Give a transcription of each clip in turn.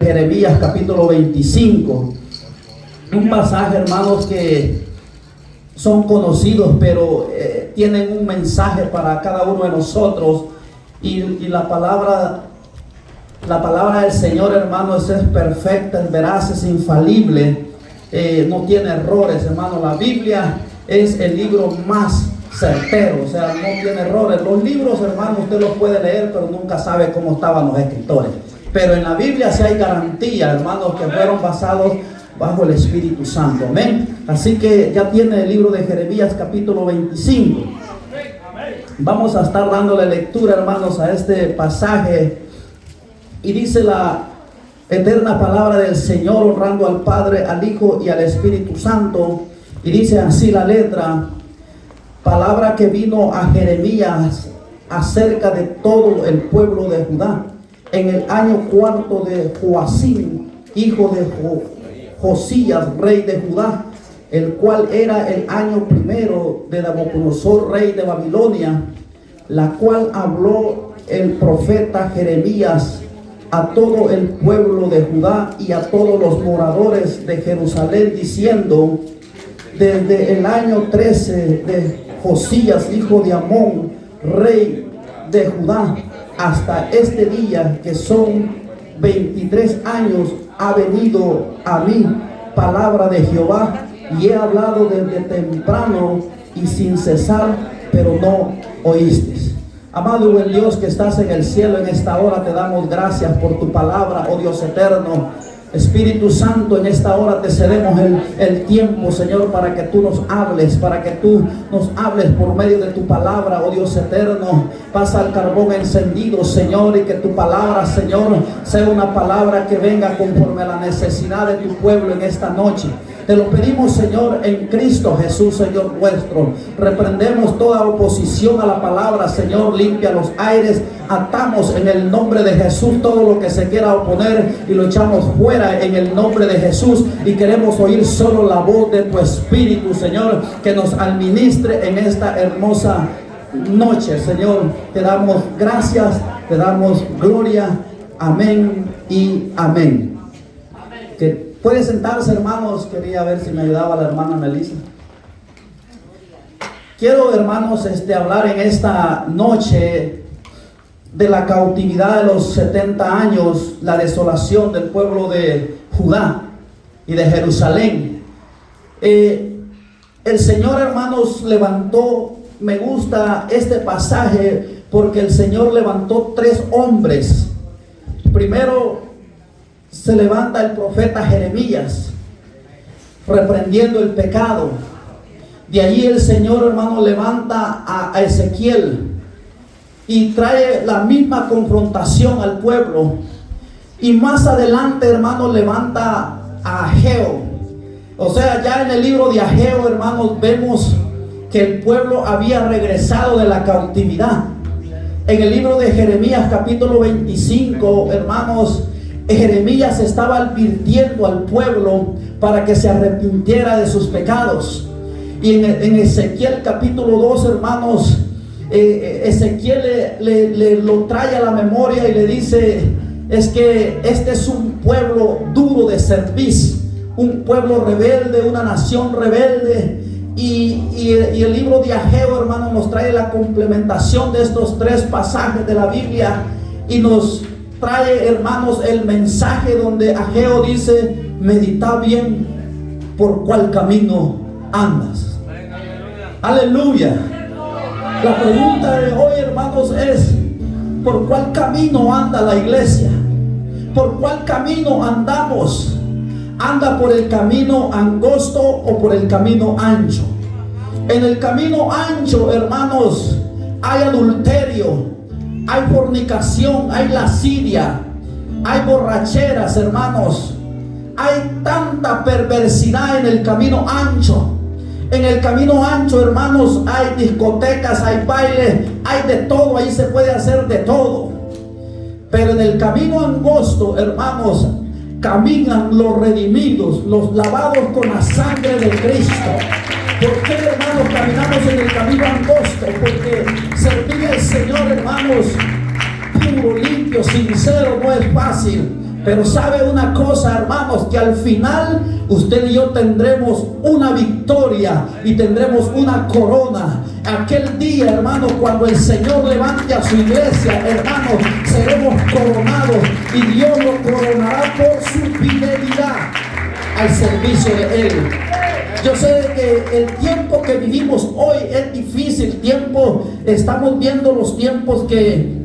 Jeremías capítulo 25, un pasaje, hermanos, que son conocidos, pero tienen un mensaje para cada uno de nosotros. Y la palabra del Señor, hermanos, es perfecta, es veraz, es infalible, no tiene errores, hermanos. La Biblia es el libro más certero, o sea, no tiene errores. Los libros, hermanos, usted los puede leer, pero nunca sabe cómo estaban los escritores. Pero en la Biblia sí hay garantía, hermanos, que fueron basados bajo el Espíritu Santo. Amén. Así que ya tiene el libro de Jeremías capítulo 25. Vamos a estar dándole lectura, hermanos, a este pasaje. Y dice la eterna palabra del Señor, honrando al Padre, al Hijo y al Espíritu Santo. Y dice así la letra: palabra que vino a Jeremías acerca de todo el pueblo de Judá, en el año cuarto de Joacim, hijo de Josías, rey de Judá, el cual era el año primero de Nabucodonosor, rey de Babilonia, la cual habló el profeta Jeremías a todo el pueblo de Judá y a todos los moradores de Jerusalén, diciendo: desde el año 13 de Josías, hijo de Amón, rey de Judá, hasta este día, que son 23 años, ha venido a mí palabra de Jehová, y he hablado desde temprano y sin cesar, pero no oísteis. Amado y buen Dios que estás en el cielo, en esta hora te damos gracias por tu palabra, oh Dios eterno. Espíritu Santo, en esta hora te cedemos el tiempo, Señor, para que tú nos hables, por medio de tu palabra, oh Dios eterno. Pasa el carbón encendido, Señor, y que tu palabra, Señor, sea una palabra que venga conforme a la necesidad de tu pueblo en esta noche. Te lo pedimos, Señor, en Cristo Jesús, Señor nuestro. Reprendemos toda oposición a la palabra, Señor. Limpia los aires. Atamos en el nombre de Jesús todo lo que se quiera oponer y lo echamos fuera en el nombre de Jesús. Y queremos oír solo la voz de tu Espíritu, Señor, que nos administre en esta hermosa noche, Señor. Te damos gracias, te damos gloria. Amén y amén. Que puede sentarse, hermanos. Quería ver si me ayudaba la hermana Melissa. Quiero, hermanos, hablar en esta noche de la cautividad de los 70 años, la desolación del pueblo de Judá y de Jerusalén. El Señor, hermanos, levantó, me gusta este pasaje porque el Señor levantó 3 hombres. Primero se levanta el profeta Jeremías reprendiendo el pecado. De allí el Señor, hermano, levanta a Ezequiel y trae la misma confrontación al pueblo. Y más adelante, hermano, levanta a Ageo. O sea, ya en el libro de Ageo, hermanos, vemos que el pueblo había regresado de la cautividad. En el libro de Jeremías capítulo 25, hermanos, Jeremías estaba advirtiendo al pueblo para que se arrepintiera de sus pecados. Y en Ezequiel capítulo 2, hermanos, Ezequiel le lo trae a la memoria y le dice: es que este es un pueblo duro de cerviz, un pueblo rebelde, una nación rebelde. Y el libro de Ageo, hermano, nos trae la complementación de estos 3 pasajes de la Biblia y nos trae, hermanos, el mensaje donde Ageo dice: medita bien por cuál camino andas. Aleluya. La pregunta de hoy, hermanos, es: ¿por cuál camino anda la iglesia? ¿Por cuál camino andamos? ¿Anda por el camino angosto o por el camino ancho? En el camino ancho, hermanos, hay adulterio, hay fornicación, hay lascivia, hay borracheras, hermanos. Hay tanta perversidad en el camino ancho. En el camino ancho, hermanos, hay discotecas, hay bailes, hay de todo, ahí se puede hacer de todo. Pero en el camino angosto, hermanos, caminan los redimidos, los lavados con la sangre de Cristo. ¿Por qué, hermanos, caminamos en el camino angosto? Porque servir al Señor, hermanos, puro, limpio, sincero, no es fácil. Pero sabe una cosa, hermanos, que al final usted y yo tendremos una victoria y tendremos una corona. Aquel día, hermanos, cuando el Señor levante a su iglesia, hermanos, seremos coronados y Dios lo coronará por su fidelidad al servicio de Él. Yo sé que el tiempo que vivimos hoy es difícil. Estamos viendo los tiempos que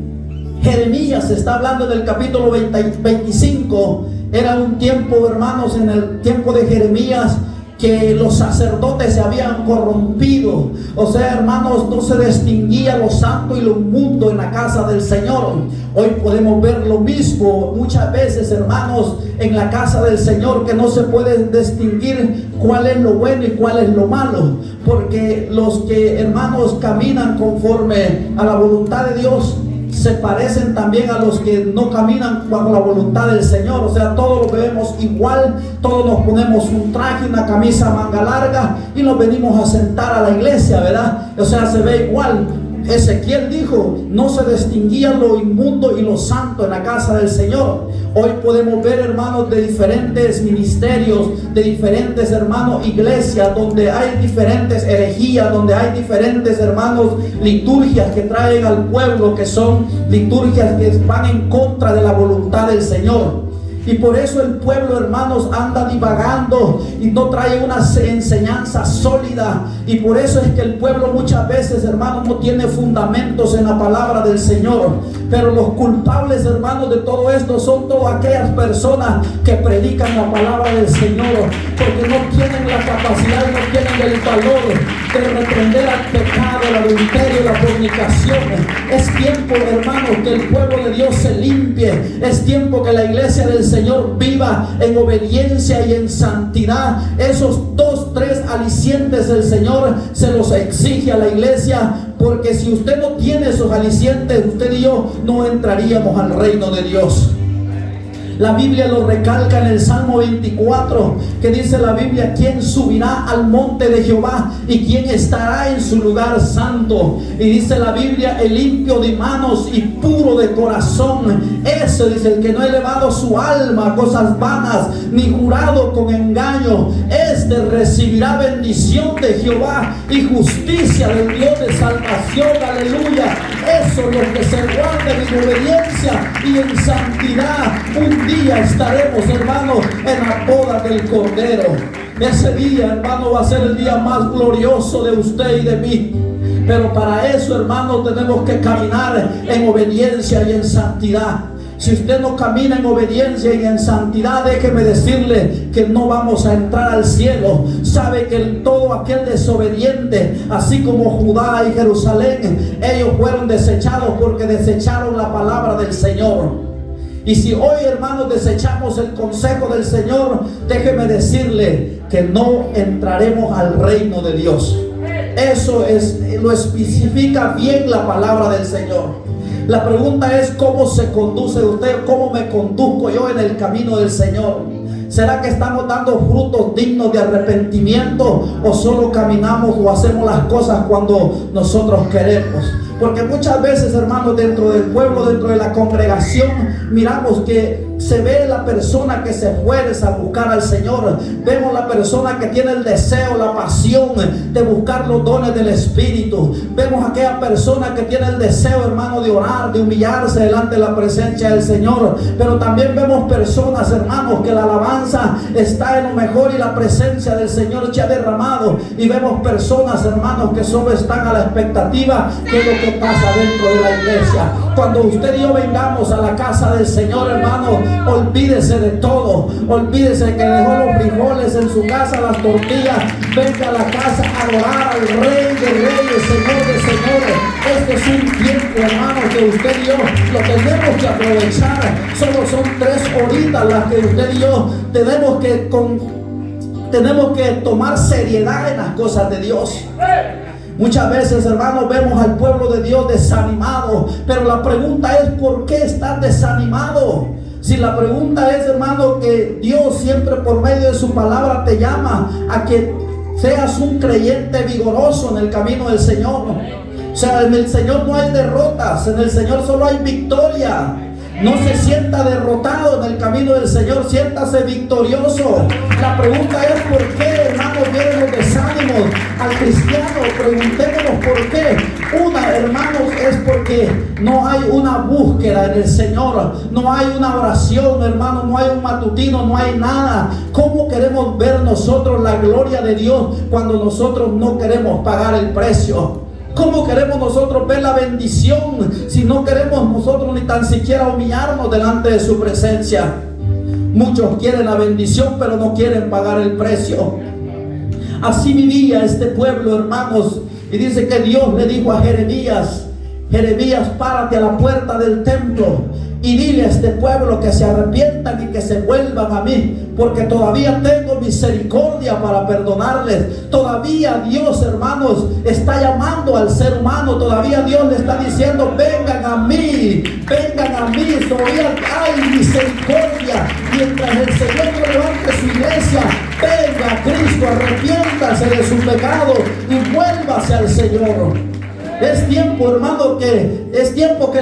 Jeremías está hablando en el capítulo 25. Era un tiempo, hermanos, en el tiempo de Jeremías, que los sacerdotes se habían corrompido. O sea, hermanos, no se distinguía lo santo y lo inmundo en la casa del Señor. Hoy podemos ver lo mismo muchas veces, hermanos, en la casa del Señor, que no se puede distinguir cuál es lo bueno y cuál es lo malo, porque los que, hermanos, caminan conforme a la voluntad de Dios se parecen también a los que no caminan bajo la voluntad del Señor. O sea, todos lo vemos igual, todos nos ponemos un traje, una camisa manga larga y nos venimos a sentar a la iglesia, ¿verdad? O sea, se ve igual. Ezequiel dijo, no se distinguía lo inmundo y lo santo en la casa del Señor. Hoy podemos ver, hermanos, de diferentes ministerios, de diferentes, hermanos, iglesias, donde hay diferentes herejías, donde hay diferentes, hermanos, liturgias que traen al pueblo, que son liturgias que van en contra de la voluntad del Señor. Y por eso el pueblo, hermanos, anda divagando y no trae una enseñanza sólida. Y por eso es que el pueblo muchas veces, hermanos, no tiene fundamentos en la palabra del Señor. Pero los culpables, hermanos, de todo esto son todas aquellas personas que predican la palabra del Señor, porque no tienen la capacidad y no tienen el valor de reprender al pecado, el adulterio, la fornicación. Es tiempo, hermanos, que el pueblo de Dios se limpie. Es tiempo que la iglesia del Señor viva en obediencia y en santidad. Esos 2, 3 alicientes del Señor se los exige a la iglesia, porque si usted no tiene esos alicientes, usted y yo no entraríamos al reino de Dios. La Biblia lo recalca en el Salmo 24, que dice la Biblia: ¿quién subirá al monte de Jehová y quién estará en su lugar santo? Y dice la Biblia: el limpio de manos y puro de corazón, ese, dice, el que no ha elevado su alma a cosas vanas, ni jurado con engaño, este recibirá bendición de Jehová y justicia del Dios de salvación. Aleluya. Eso es lo que se guarda en obediencia y en santidad. Un día estaremos, hermanos, en la boda del Cordero. Ese día, hermano, va a ser el día más glorioso de usted y de mí. Pero para eso, hermano, tenemos que caminar en obediencia y en santidad. Si usted no camina en obediencia y en santidad, déjeme decirle que no vamos a entrar al cielo. Sabe que todo aquel desobediente, así como Judá y Jerusalén, ellos fueron desechados porque desecharon la palabra del Señor. Y si hoy, hermanos, desechamos el consejo del Señor, déjeme decirle que no entraremos al reino de Dios. Eso lo especifica bien la palabra del Señor. La pregunta es: ¿cómo se conduce usted? ¿Cómo me conduzco yo en el camino del Señor? ¿Será que estamos dando frutos dignos de arrepentimiento o solo caminamos o hacemos las cosas cuando nosotros queremos? Porque muchas veces, hermanos, dentro del pueblo, dentro de la congregación, miramos que se ve la persona que se esfuerza a buscar al Señor. Vemos la persona que tiene el deseo, la pasión de buscar los dones del Espíritu. Vemos a aquella persona que tiene el deseo, hermano, de orar, de humillarse delante de la presencia del Señor. Pero también vemos personas, hermanos, que la alabanza está en lo mejor y la presencia del Señor se ha derramado. Y vemos personas, hermanos, que solo están a la expectativa de lo que pasa dentro de la iglesia. Cuando usted y yo vengamos a la casa del Señor, hermano, olvídese de todo. Olvídese que dejó los frijoles en su casa, las tortillas. Venga a la casa a adorar al Rey de Reyes, Señor de Señores. Este es un tiempo, hermano, que usted y yo lo tenemos que aprovechar. Solo son 3 horitas las que usted y yo tenemos que tomar seriedad en las cosas de Dios. Muchas veces, hermanos, vemos al pueblo de Dios desanimado, pero la pregunta es: ¿por qué estás desanimado? Si la pregunta es, hermano, que Dios siempre por medio de su palabra te llama a que seas un creyente vigoroso en el camino del Señor. O sea, en el Señor no hay derrotas, en el Señor solo hay victoria. No se sienta derrotado en el camino del Señor, siéntase victorioso. La pregunta es ¿por qué, hermanos, vienen los desánimos al cristiano? Preguntémonos por qué. Una, hermanos, es porque no hay una búsqueda en el Señor, no hay una oración, hermanos, no hay un matutino, no hay nada. ¿Cómo queremos ver nosotros la gloria de Dios cuando nosotros no queremos pagar el precio? ¿Cómo queremos nosotros ver la bendición si no queremos nosotros ni tan siquiera humillarnos delante de su presencia? Muchos quieren la bendición, pero no quieren pagar el precio. Así vivía este pueblo, hermanos. Y dice que Dios le dijo a Jeremías: Jeremías, párate a la puerta del templo y dile a este pueblo que se arrepientan y que se vuelvan a mí, porque todavía tengo misericordia para perdonarles. Todavía Dios, hermanos, está llamando al ser humano. Todavía Dios le está diciendo: vengan a mí, vengan a mí. Todavía hay misericordia. Mientras el Señor no levante su iglesia, venga a Cristo, arrepiéntase de su pecado y vuélvase al Señor. Es tiempo, hermano, que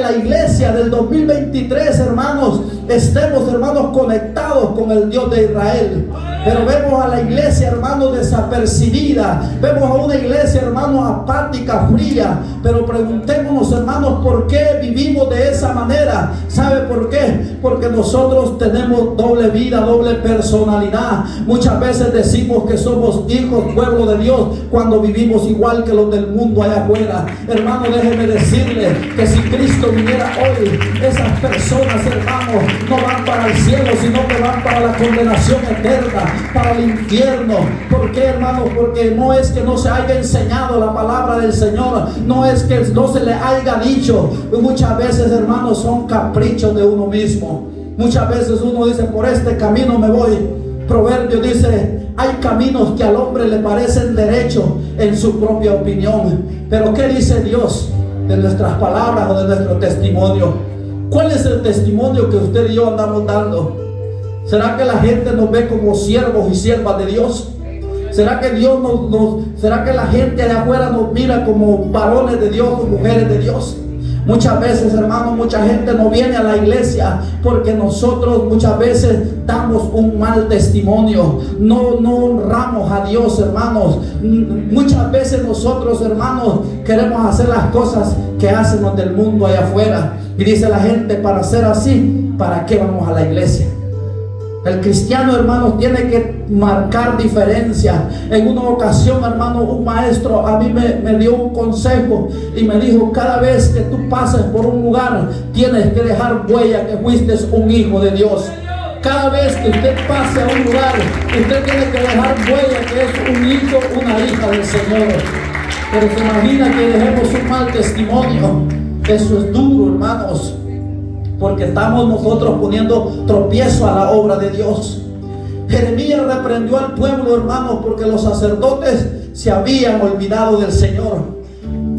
la iglesia del 2023, hermanos, estemos, hermanos, conectados con el Dios de Israel. Pero vemos a la iglesia, hermanos, desapercibida. Vemos a una iglesia, hermanos, apática, fría. Pero preguntémonos, hermanos, ¿por qué vivimos de esa manera? ¿Sabe por qué? Porque nosotros tenemos doble vida, doble personalidad. Muchas veces decimos que somos hijos, pueblo de Dios, cuando vivimos igual que los del mundo allá afuera. Hermano, déjeme decirle que si Cristo viniera hoy, esas personas, hermanos, no van para el cielo, sino que van para la condenación eterna, para el infierno. ¿Por qué, hermanos? Porque no es que no se haya enseñado la palabra del Señor, no es que no se le haya dicho. Muchas veces, hermanos, son caprichos de uno mismo. Muchas veces uno dice: por este camino me voy. Proverbio dice: hay caminos que al hombre le parecen derechos en su propia opinión. Pero ¿qué dice Dios de nuestras palabras o de nuestro testimonio? ¿Cuál es el testimonio que usted y yo andamos dando? ¿Será que la gente nos ve como siervos y siervas de Dios? ¿Será que Dios será que la gente allá afuera nos mira como varones de Dios o mujeres de Dios? Muchas veces, hermanos, mucha gente no viene a la iglesia porque nosotros muchas veces damos un mal testimonio. No honramos a Dios, hermanos. Muchas veces nosotros, hermanos, queremos hacer las cosas que hacen los del mundo allá afuera. Y dice la gente: para ser así, ¿para qué vamos a la iglesia? El cristiano, hermanos, tiene que marcar diferencia. En una ocasión, hermano, un maestro a mí me dio un consejo y me dijo: cada vez que tú pases por un lugar, tienes que dejar huella que fuiste un hijo de Dios. Cada vez que usted pase a un lugar, usted tiene que dejar huella que es un hijo, una hija del Señor. Pero se imagina que dejemos un mal testimonio. Eso es duro, hermanos, porque estamos nosotros poniendo tropiezo a la obra de Dios. Jeremías reprendió al pueblo, hermanos, porque los sacerdotes se habían olvidado del Señor.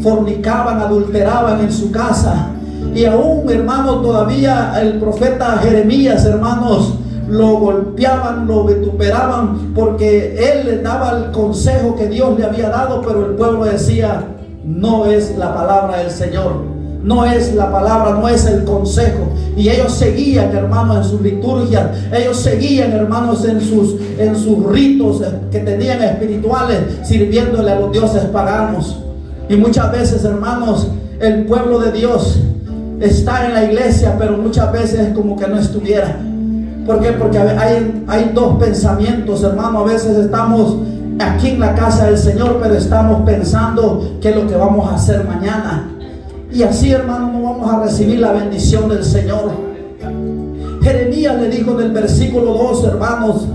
Fornicaban, adulteraban en su casa. Y aún, hermanos, todavía el profeta Jeremías, hermanos, lo golpeaban, lo vituperaban, porque él les daba el consejo que Dios le había dado, pero el pueblo decía: no es la palabra del Señor. No es la palabra, no es el consejo. Y ellos seguían, hermanos, en sus liturgias. Ellos seguían, hermanos, en sus ritos que tenían espirituales, sirviéndole a los dioses paganos. Y muchas veces, hermanos, el pueblo de Dios está en la iglesia, pero muchas veces es como que no estuviera. ¿Por qué? Porque hay dos pensamientos, hermano. A veces estamos aquí en la casa del Señor, pero estamos pensando qué es lo que vamos a hacer mañana. Y así, hermano, no vamos a recibir la bendición del Señor. Jeremías le dijo en el versículo 2, hermanos,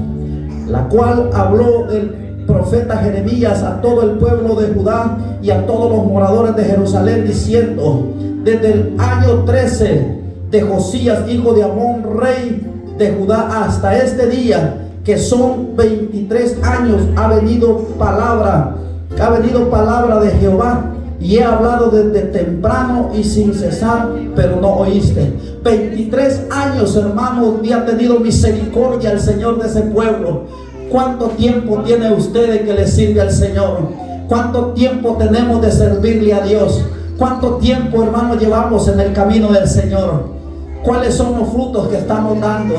la cual habló el profeta Jeremías a todo el pueblo de Judá y a todos los moradores de Jerusalén, diciendo: desde el año 13 de Josías, hijo de Amón, rey de Judá, hasta este día, que son 23 años, ha venido palabra de Jehová. Y he hablado desde temprano y sin cesar, pero no oíste. 23 años, hermanos, y ha tenido misericordia el Señor de ese pueblo. ¿Cuánto tiempo tiene usted de que le sirve al Señor? ¿Cuánto tiempo tenemos de servirle a Dios? ¿Cuánto tiempo, hermanos, llevamos en el camino del Señor? ¿Cuáles son los frutos que estamos dando?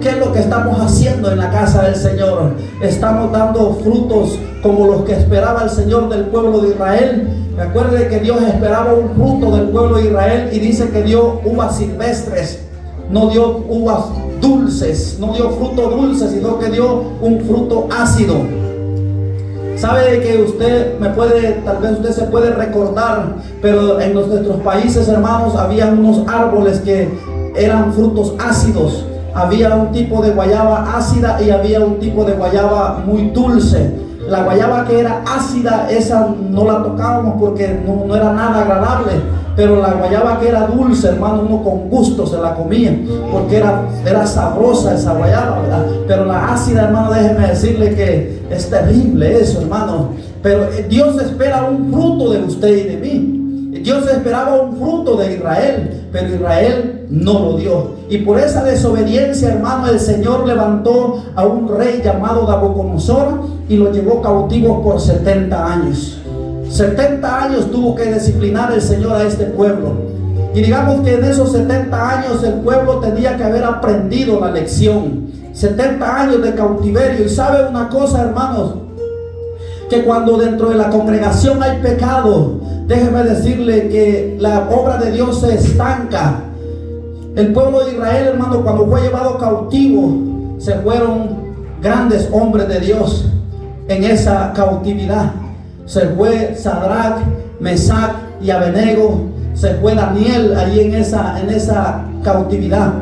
¿Qué es lo que estamos haciendo en la casa del Señor? ¿Estamos dando frutos como los que esperaba el Señor del pueblo de Israel? Recuerde que Dios esperaba un fruto del pueblo de Israel y dice que dio uvas silvestres, no dio uvas dulces, no dio fruto dulce, sino que dio un fruto ácido. Sabe que tal vez usted se puede recordar, pero en nuestros países, hermanos, había unos árboles que eran frutos ácidos. Había un tipo de guayaba ácida y había un tipo de guayaba muy dulce. La guayaba que era ácida, esa no la tocábamos porque no era nada agradable. Pero la guayaba que era dulce, hermano, uno con gusto se la comía, porque era sabrosa esa guayaba, ¿verdad? Pero la ácida, hermano, déjeme decirle que es terrible eso, hermano. Pero Dios espera un fruto de usted y de mí. Dios esperaba un fruto de Israel, pero Israel no lo dio. Y por esa desobediencia, hermano, el Señor levantó a un rey llamado Nabucodonosor y lo llevó cautivo por 70 años. 70 años tuvo que disciplinar el Señor a este pueblo. Y digamos que en esos 70 años el pueblo tenía que haber aprendido la lección. 70 años de cautiverio. Y sabe una cosa, hermanos, que cuando dentro de la congregación hay pecado, déjeme decirle que la obra de Dios se estanca. El pueblo de Israel, hermano, cuando fue llevado cautivo, se fueron grandes hombres de Dios en esa cautividad. Se fue Sadrach, Mesach y Abednego. Se fue Daniel allí en esa cautividad.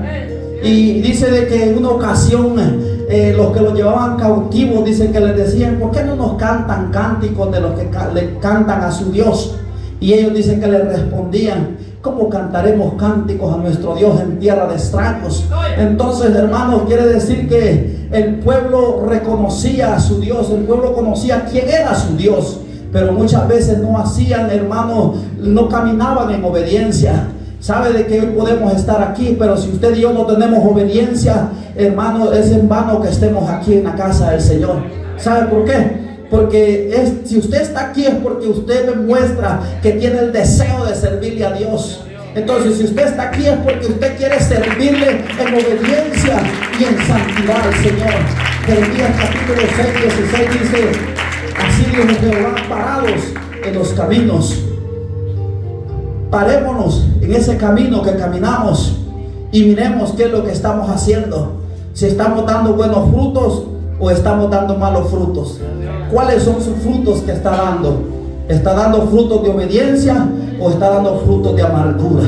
Y dice de que en una ocasión los que los llevaban cautivos, dicen que les decían: ¿por qué no nos cantan cánticos de los que le cantan a su Dios? Y ellos dicen que les respondían: ¿cómo cantaremos cánticos a nuestro Dios en tierra de extraños? Entonces, hermanos, quiere decir que el pueblo reconocía a su Dios, el pueblo conocía quién era su Dios, pero muchas veces no hacían, hermanos, no caminaban en obediencia. Sabe de que hoy podemos estar aquí, pero si usted y yo no tenemos obediencia, hermano, es en vano que estemos aquí en la casa del Señor. ¿Sabe por qué? Porque si usted está aquí es porque usted demuestra que tiene el deseo de servirle a Dios. Entonces, si usted está aquí es porque usted quiere servirle en obediencia y en santidad al Señor. Jeremías capítulo 6, 16 dice: así dijo Jehová, parados en los caminos. Parémonos en ese camino que caminamos y miremos qué es lo que estamos haciendo. Si estamos dando buenos frutos o estamos dando malos frutos. ¿Cuáles son sus frutos que está dando? ¿Está dando frutos de obediencia o está dando frutos de amargura?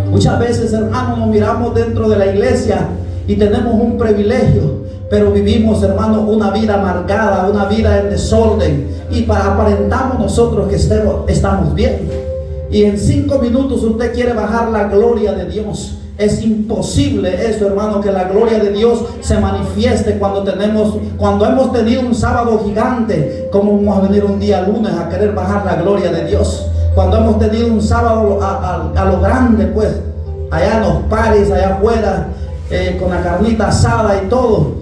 Muchas veces, hermanos, nos miramos dentro de la iglesia y tenemos un privilegio, pero vivimos, hermanos, una vida amargada, una vida en desorden, y aparentamos nosotros que estamos bien. Y en 5 minutos usted quiere bajar la gloria de Dios. Es imposible eso, hermano, que la gloria de Dios se manifieste cuando hemos tenido un sábado gigante. ¿Cómo vamos a venir un día lunes a querer bajar la gloria de Dios? Cuando hemos tenido un sábado a lo grande, pues, allá en los paris, allá afuera, con la carnita asada y todo.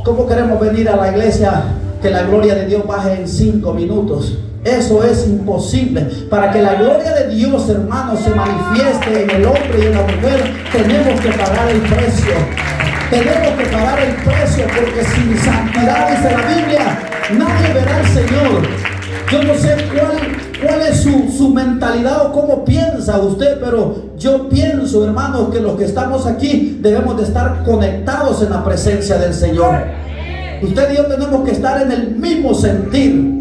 ¿Cómo queremos venir a la iglesia que la gloria de Dios baje en 5 minutos? Eso es imposible. Para que la gloria de Dios, hermanos, se manifieste en el hombre y en la mujer, tenemos que pagar el precio. Tenemos que pagar el precio, porque sin santidad, dice la Biblia, nadie verá al Señor. Yo no sé cuál es su mentalidad o cómo piensa usted, pero yo pienso, hermanos, que los que estamos aquí debemos de estar conectados en la presencia del Señor. Usted y yo tenemos que estar en el mismo sentir.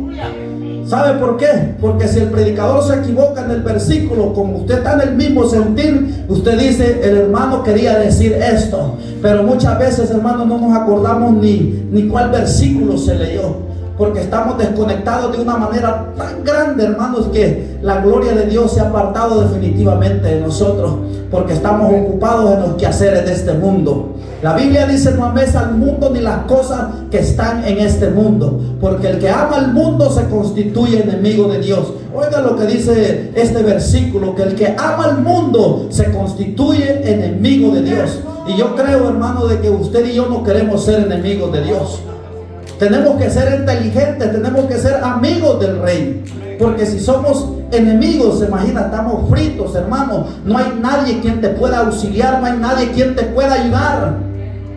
¿Sabe por qué? Porque si el predicador se equivoca en el versículo, como usted está en el mismo sentir, usted dice: el hermano quería decir esto. Pero muchas veces, hermanos, no nos acordamos ni cuál versículo se leyó, porque estamos desconectados de una manera tan grande, hermanos, que la gloria de Dios se ha apartado definitivamente de nosotros, porque estamos ocupados en los quehaceres de este mundo. La Biblia dice: no ames al mundo ni las cosas que están en este mundo, porque el que ama al mundo se constituye enemigo de Dios. Oiga lo que dice este versículo, que el que ama al mundo se constituye enemigo de Dios. Y yo creo, hermano, de que usted y yo no queremos ser enemigos de Dios. Tenemos que ser inteligentes, tenemos que ser amigos del rey. Porque si somos enemigos, se imagina, estamos fritos, hermano. No hay nadie quien te pueda auxiliar, no hay nadie quien te pueda ayudar.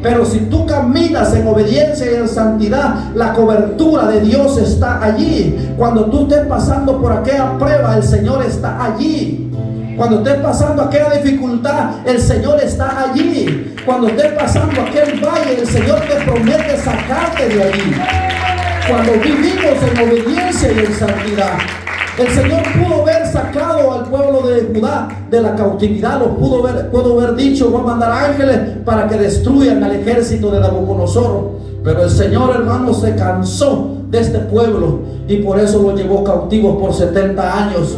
Pero si tú caminas en obediencia y en santidad, la cobertura de Dios está allí. Cuando tú estés pasando por aquella prueba, el Señor está allí. Cuando estés pasando aquella dificultad, el Señor está allí. Cuando estés pasando aquel valle, el Señor te promete sacarte de allí. Cuando vivimos en obediencia y en santidad, el Señor pudo haber sacado al pueblo de Judá de la cautividad, pudo haber dicho: voy a mandar ángeles para que destruyan al ejército de Nabucodonosor. Pero el Señor, hermano, se cansó de este pueblo y por eso lo llevó cautivos por 70 años.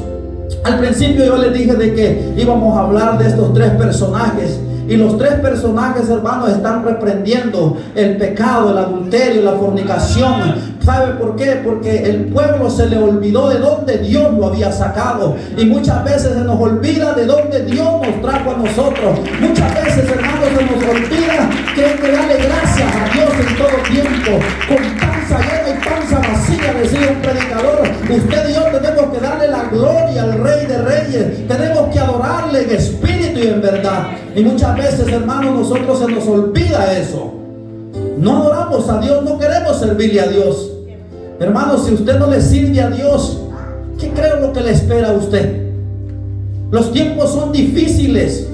Al principio yo les dije de que íbamos a hablar de estos tres personajes. Y los tres personajes, hermanos, están reprendiendo el pecado, el adulterio, la fornicación. ¿Sabe por qué? Porque el pueblo se le olvidó de dónde Dios lo había sacado. Y muchas veces se nos olvida de dónde Dios nos trajo a nosotros. Muchas veces, hermanos, se nos olvida que hay que darle gracias a Dios en todo tiempo. Con panza llena y panza vacía, decía un predicador, usted y yo tenemos que darle la gloria al Rey de Reyes. Tenemos que adorarle en espíritu y en verdad. Y muchas veces, hermanos, nosotros se nos olvida eso. No adoramos a Dios, no queremos servirle a Dios. Hermanos, si usted no le sirve a Dios, ¿qué cree lo que le espera a usted? Los tiempos son difíciles,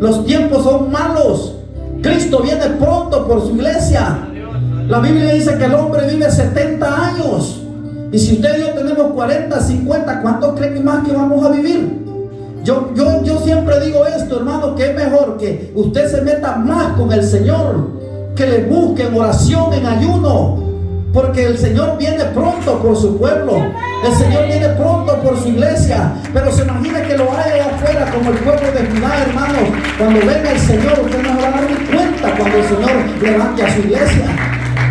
los tiempos son malos. Cristo viene pronto por su iglesia. La Biblia dice que el hombre vive 70 años. Y si usted y yo tenemos 40, 50, ¿cuántos creen más que vamos a vivir? Yo siempre digo esto, hermano, que es mejor que usted se meta más con el Señor, que le busque en oración, en ayuno, porque el Señor viene pronto por su pueblo, el Señor viene pronto por su iglesia. Pero se imagina que lo haya allá afuera como el pueblo de Judá, hermanos. Cuando venga el Señor, usted no va a dar ni cuenta cuando el Señor levante a su iglesia.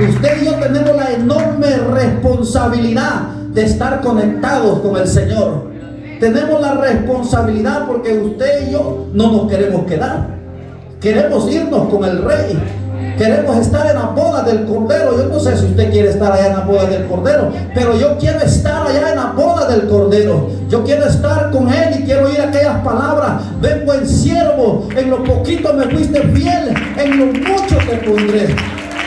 Usted y yo tenemos la enorme responsabilidad de estar conectados con el Señor. Tenemos la responsabilidad porque usted y yo no nos queremos quedar. Queremos irnos con el Rey. Queremos estar en la boda del Cordero. Yo no sé si usted quiere estar allá en la boda del Cordero, pero yo quiero estar allá en la boda del Cordero. Yo quiero estar con Él y quiero oír aquellas palabras: ven, buen siervo, en lo poquito me fuiste fiel, en lo mucho te pondré.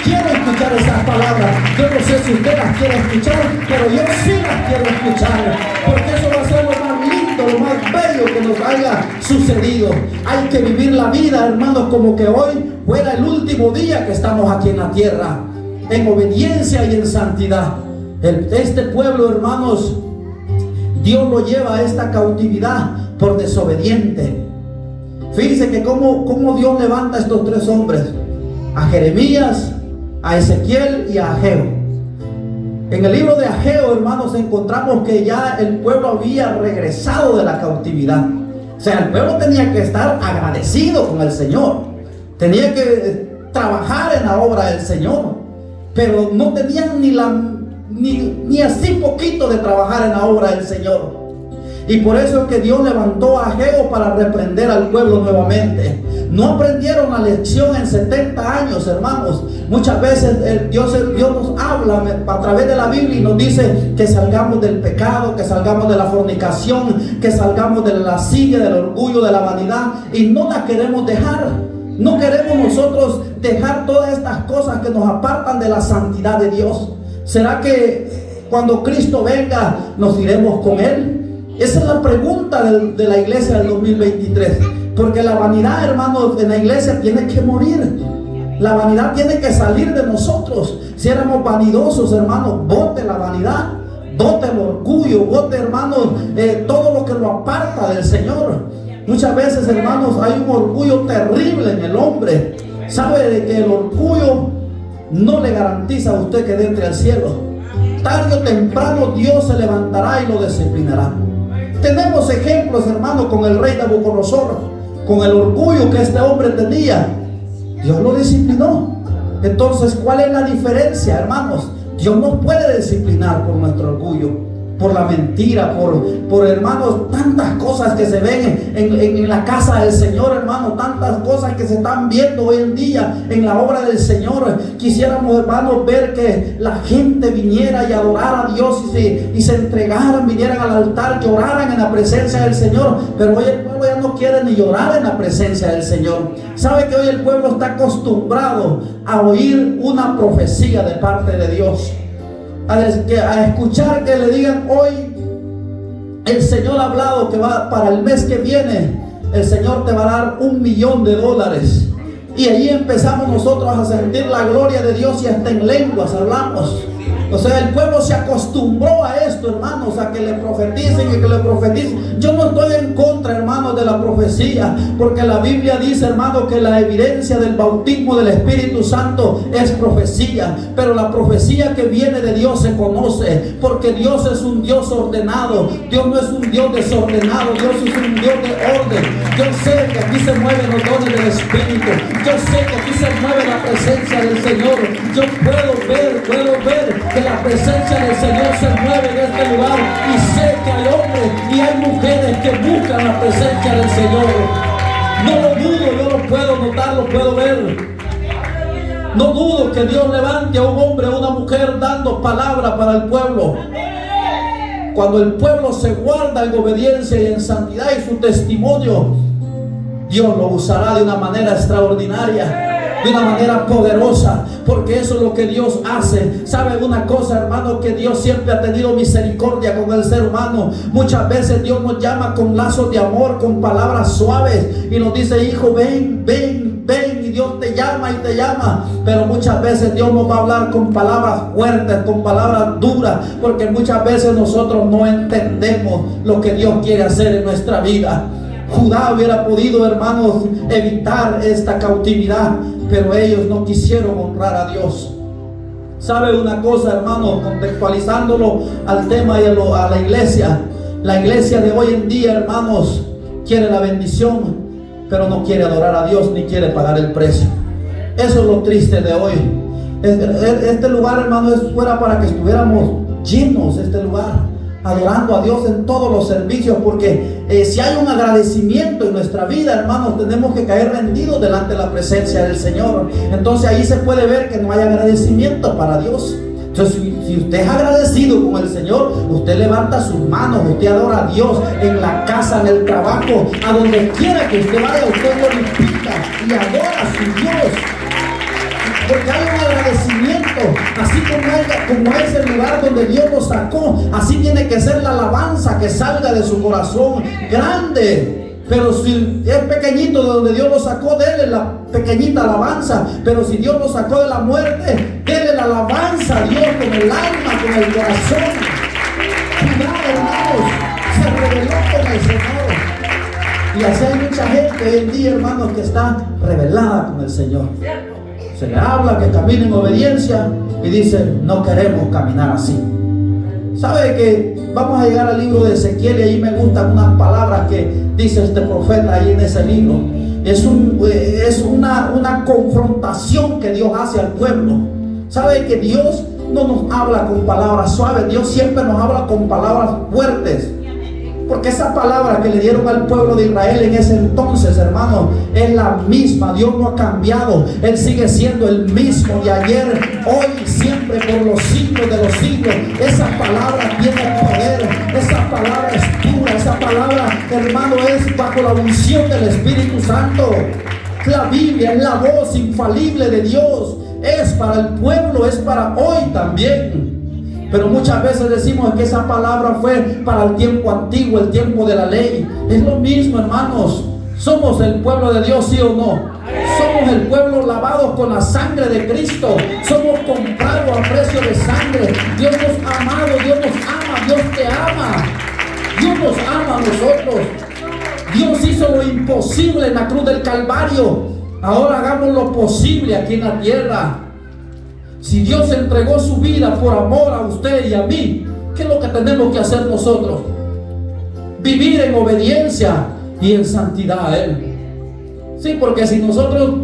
Quiero escuchar esas palabras. Yo no sé si usted las quiere escuchar, pero yo sí las quiero escuchar, porque eso va a ser lo más lindo, lo más bello que nos haya sucedido. Hay que vivir la vida, hermanos, como que hoy fuera el último día que estamos aquí en la tierra, en obediencia y en santidad. Este pueblo, hermanos, Dios lo lleva a esta cautividad por desobediente. Fíjense que cómo Dios levanta a estos tres hombres: a Jeremías, a Ezequiel y a Ageo. En el libro de Ageo, hermanos, encontramos que ya el pueblo había regresado de la cautividad. O sea, el pueblo tenía que estar agradecido con el Señor, tenía que trabajar en la obra del Señor, pero no tenían ni así poquito de trabajar en la obra del Señor. Y por eso es que Dios levantó a Ageo para reprender al pueblo nuevamente. No aprendieron la lección en 70 años, hermanos. Muchas veces Dios nos habla a través de la Biblia y nos dice que salgamos del pecado, que salgamos de la fornicación, que salgamos de la lascivia, del orgullo, de la vanidad, y no la queremos dejar. No queremos nosotros dejar todas estas cosas que nos apartan de la santidad de Dios. ¿Será que cuando Cristo venga nos iremos con Él? Esa es la pregunta de la iglesia del 2023. Porque la vanidad, hermanos, en la iglesia tiene que morir. La vanidad tiene que salir de nosotros. Si éramos vanidosos, hermanos, bote la vanidad, bote el orgullo, bote, hermanos, todo lo que lo aparta del Señor. Muchas veces, hermanos, hay un orgullo terrible en el hombre. Sabe de que el orgullo no le garantiza a usted que entre al cielo. Tarde o temprano Dios se levantará y lo disciplinará. Tenemos ejemplos, hermanos, con el rey Nabucodonosor, con el orgullo que este hombre tenía. Dios lo disciplinó. Entonces, ¿cuál es la diferencia, hermanos? Dios nos puede disciplinar por nuestro orgullo, por la mentira, por hermanos, tantas cosas que se ven en la casa del Señor, hermano, tantas cosas que se están viendo hoy en día en la obra del Señor. Quisiéramos, hermanos, ver que la gente viniera y adorara a Dios y se entregaran, vinieran al altar, lloraran en la presencia del Señor, pero hoy el pueblo ya no quiere ni llorar en la presencia del Señor. ¿Sabe que hoy el pueblo está acostumbrado a oír una profecía de parte de Dios? A escuchar que le digan: hoy el Señor ha hablado que va para el mes que viene, el Señor te va a dar $1.000.000. Y ahí empezamos nosotros a sentir la gloria de Dios y hasta en lenguas hablamos. O sea, el pueblo se acostumbró a esto, hermanos, a que le profeticen y que le profeticen. Yo no estoy en contra, hermanos, de la profecía, porque la Biblia dice, hermanos, que la evidencia del bautismo del Espíritu Santo es profecía. Pero la profecía que viene de Dios se conoce, porque Dios es un Dios ordenado. Dios no es un Dios desordenado, Dios es un Dios de orden. Yo sé que aquí se mueven los dones del Espíritu. Yo sé que aquí se mueve la presencia del Señor. Yo puedo ver que la presencia del Señor se mueve en este lugar, y sé que hay hombres y hay mujeres que buscan la presencia del Señor. No lo dudo, yo lo puedo notar, lo puedo ver. No dudo que Dios levante a un hombre o una mujer dando palabra para el pueblo. Cuando el pueblo se guarda en obediencia y en santidad y su testimonio, Dios lo usará de una manera extraordinaria, de una manera poderosa, porque eso es lo que Dios hace. ¿Sabe una cosa, hermano? Que Dios siempre ha tenido misericordia con el ser humano. Muchas veces Dios nos llama con lazos de amor, con palabras suaves, y nos dice: hijo, ven, y Dios te llama y te llama. Pero muchas veces Dios nos va a hablar con palabras fuertes, con palabras duras, porque muchas veces nosotros no entendemos lo que Dios quiere hacer en nuestra vida. Judá hubiera podido, hermanos, evitar esta cautividad, pero ellos no quisieron honrar a Dios. ¿Sabe una cosa, hermano? Contextualizándolo al tema y a la iglesia. La iglesia de hoy en día, hermanos, quiere la bendición, pero no quiere adorar a Dios ni quiere pagar el precio. Eso es lo triste de hoy. Este lugar, hermano, fuera para que estuviéramos llenos, este lugar, adorando a Dios en todos los servicios, porque si hay un agradecimiento en nuestra vida, hermanos, tenemos que caer rendidos delante de la presencia del Señor. Entonces ahí se puede ver que no hay agradecimiento para Dios. Entonces, si usted es agradecido con el Señor, usted levanta sus manos, usted adora a Dios en la casa, en el trabajo, a donde quiera que usted vaya, usted glorifica y adora a su Dios, porque hay un agradecimiento. Así como es el lugar donde Dios nos sacó, así tiene que ser la alabanza que salga de su corazón, grande. Pero si es pequeñito de donde Dios lo sacó, dele la pequeñita alabanza. Pero si Dios lo sacó de la muerte, dele la alabanza a Dios con el alma, con el corazón. Cuidado, hermanos, se rebeló con el Señor. Y así hay mucha gente hoy en día, hermanos, que está rebelada con el Señor. Se le habla que camine en obediencia y dice: no queremos caminar así. ¿Sabe que vamos a llegar al libro de Ezequiel? Y ahí me gustan unas palabras que dice este profeta ahí en ese libro. Es una confrontación que Dios hace al pueblo. ¿Sabe que Dios no nos habla con palabras suaves? Dios siempre nos habla con palabras fuertes. Porque esa palabra que le dieron al pueblo de Israel en ese entonces, hermano, es la misma. Dios no ha cambiado. Él sigue siendo el mismo de ayer, hoy y siempre, por los siglos de los siglos. Esa palabra tiene poder. Esa palabra es pura. Esa palabra, hermano, es bajo la unción del Espíritu Santo. La Biblia es la voz infalible de Dios. Es para el pueblo, es para hoy también. Pero muchas veces decimos que esa palabra fue para el tiempo antiguo, el tiempo de la ley. Es lo mismo, hermanos. Somos el pueblo de Dios, ¿sí o no? Somos el pueblo lavado con la sangre de Cristo. Somos comprados a precio de sangre. Dios nos ha amado, Dios nos ama, Dios te ama. Dios nos ama a nosotros. Dios hizo lo imposible en la cruz del Calvario. Ahora hagamos lo posible aquí en la tierra. Si Dios entregó su vida por amor a usted y a mí, ¿qué es lo que tenemos que hacer nosotros? Vivir en obediencia y en santidad a Él. Sí, porque si nosotros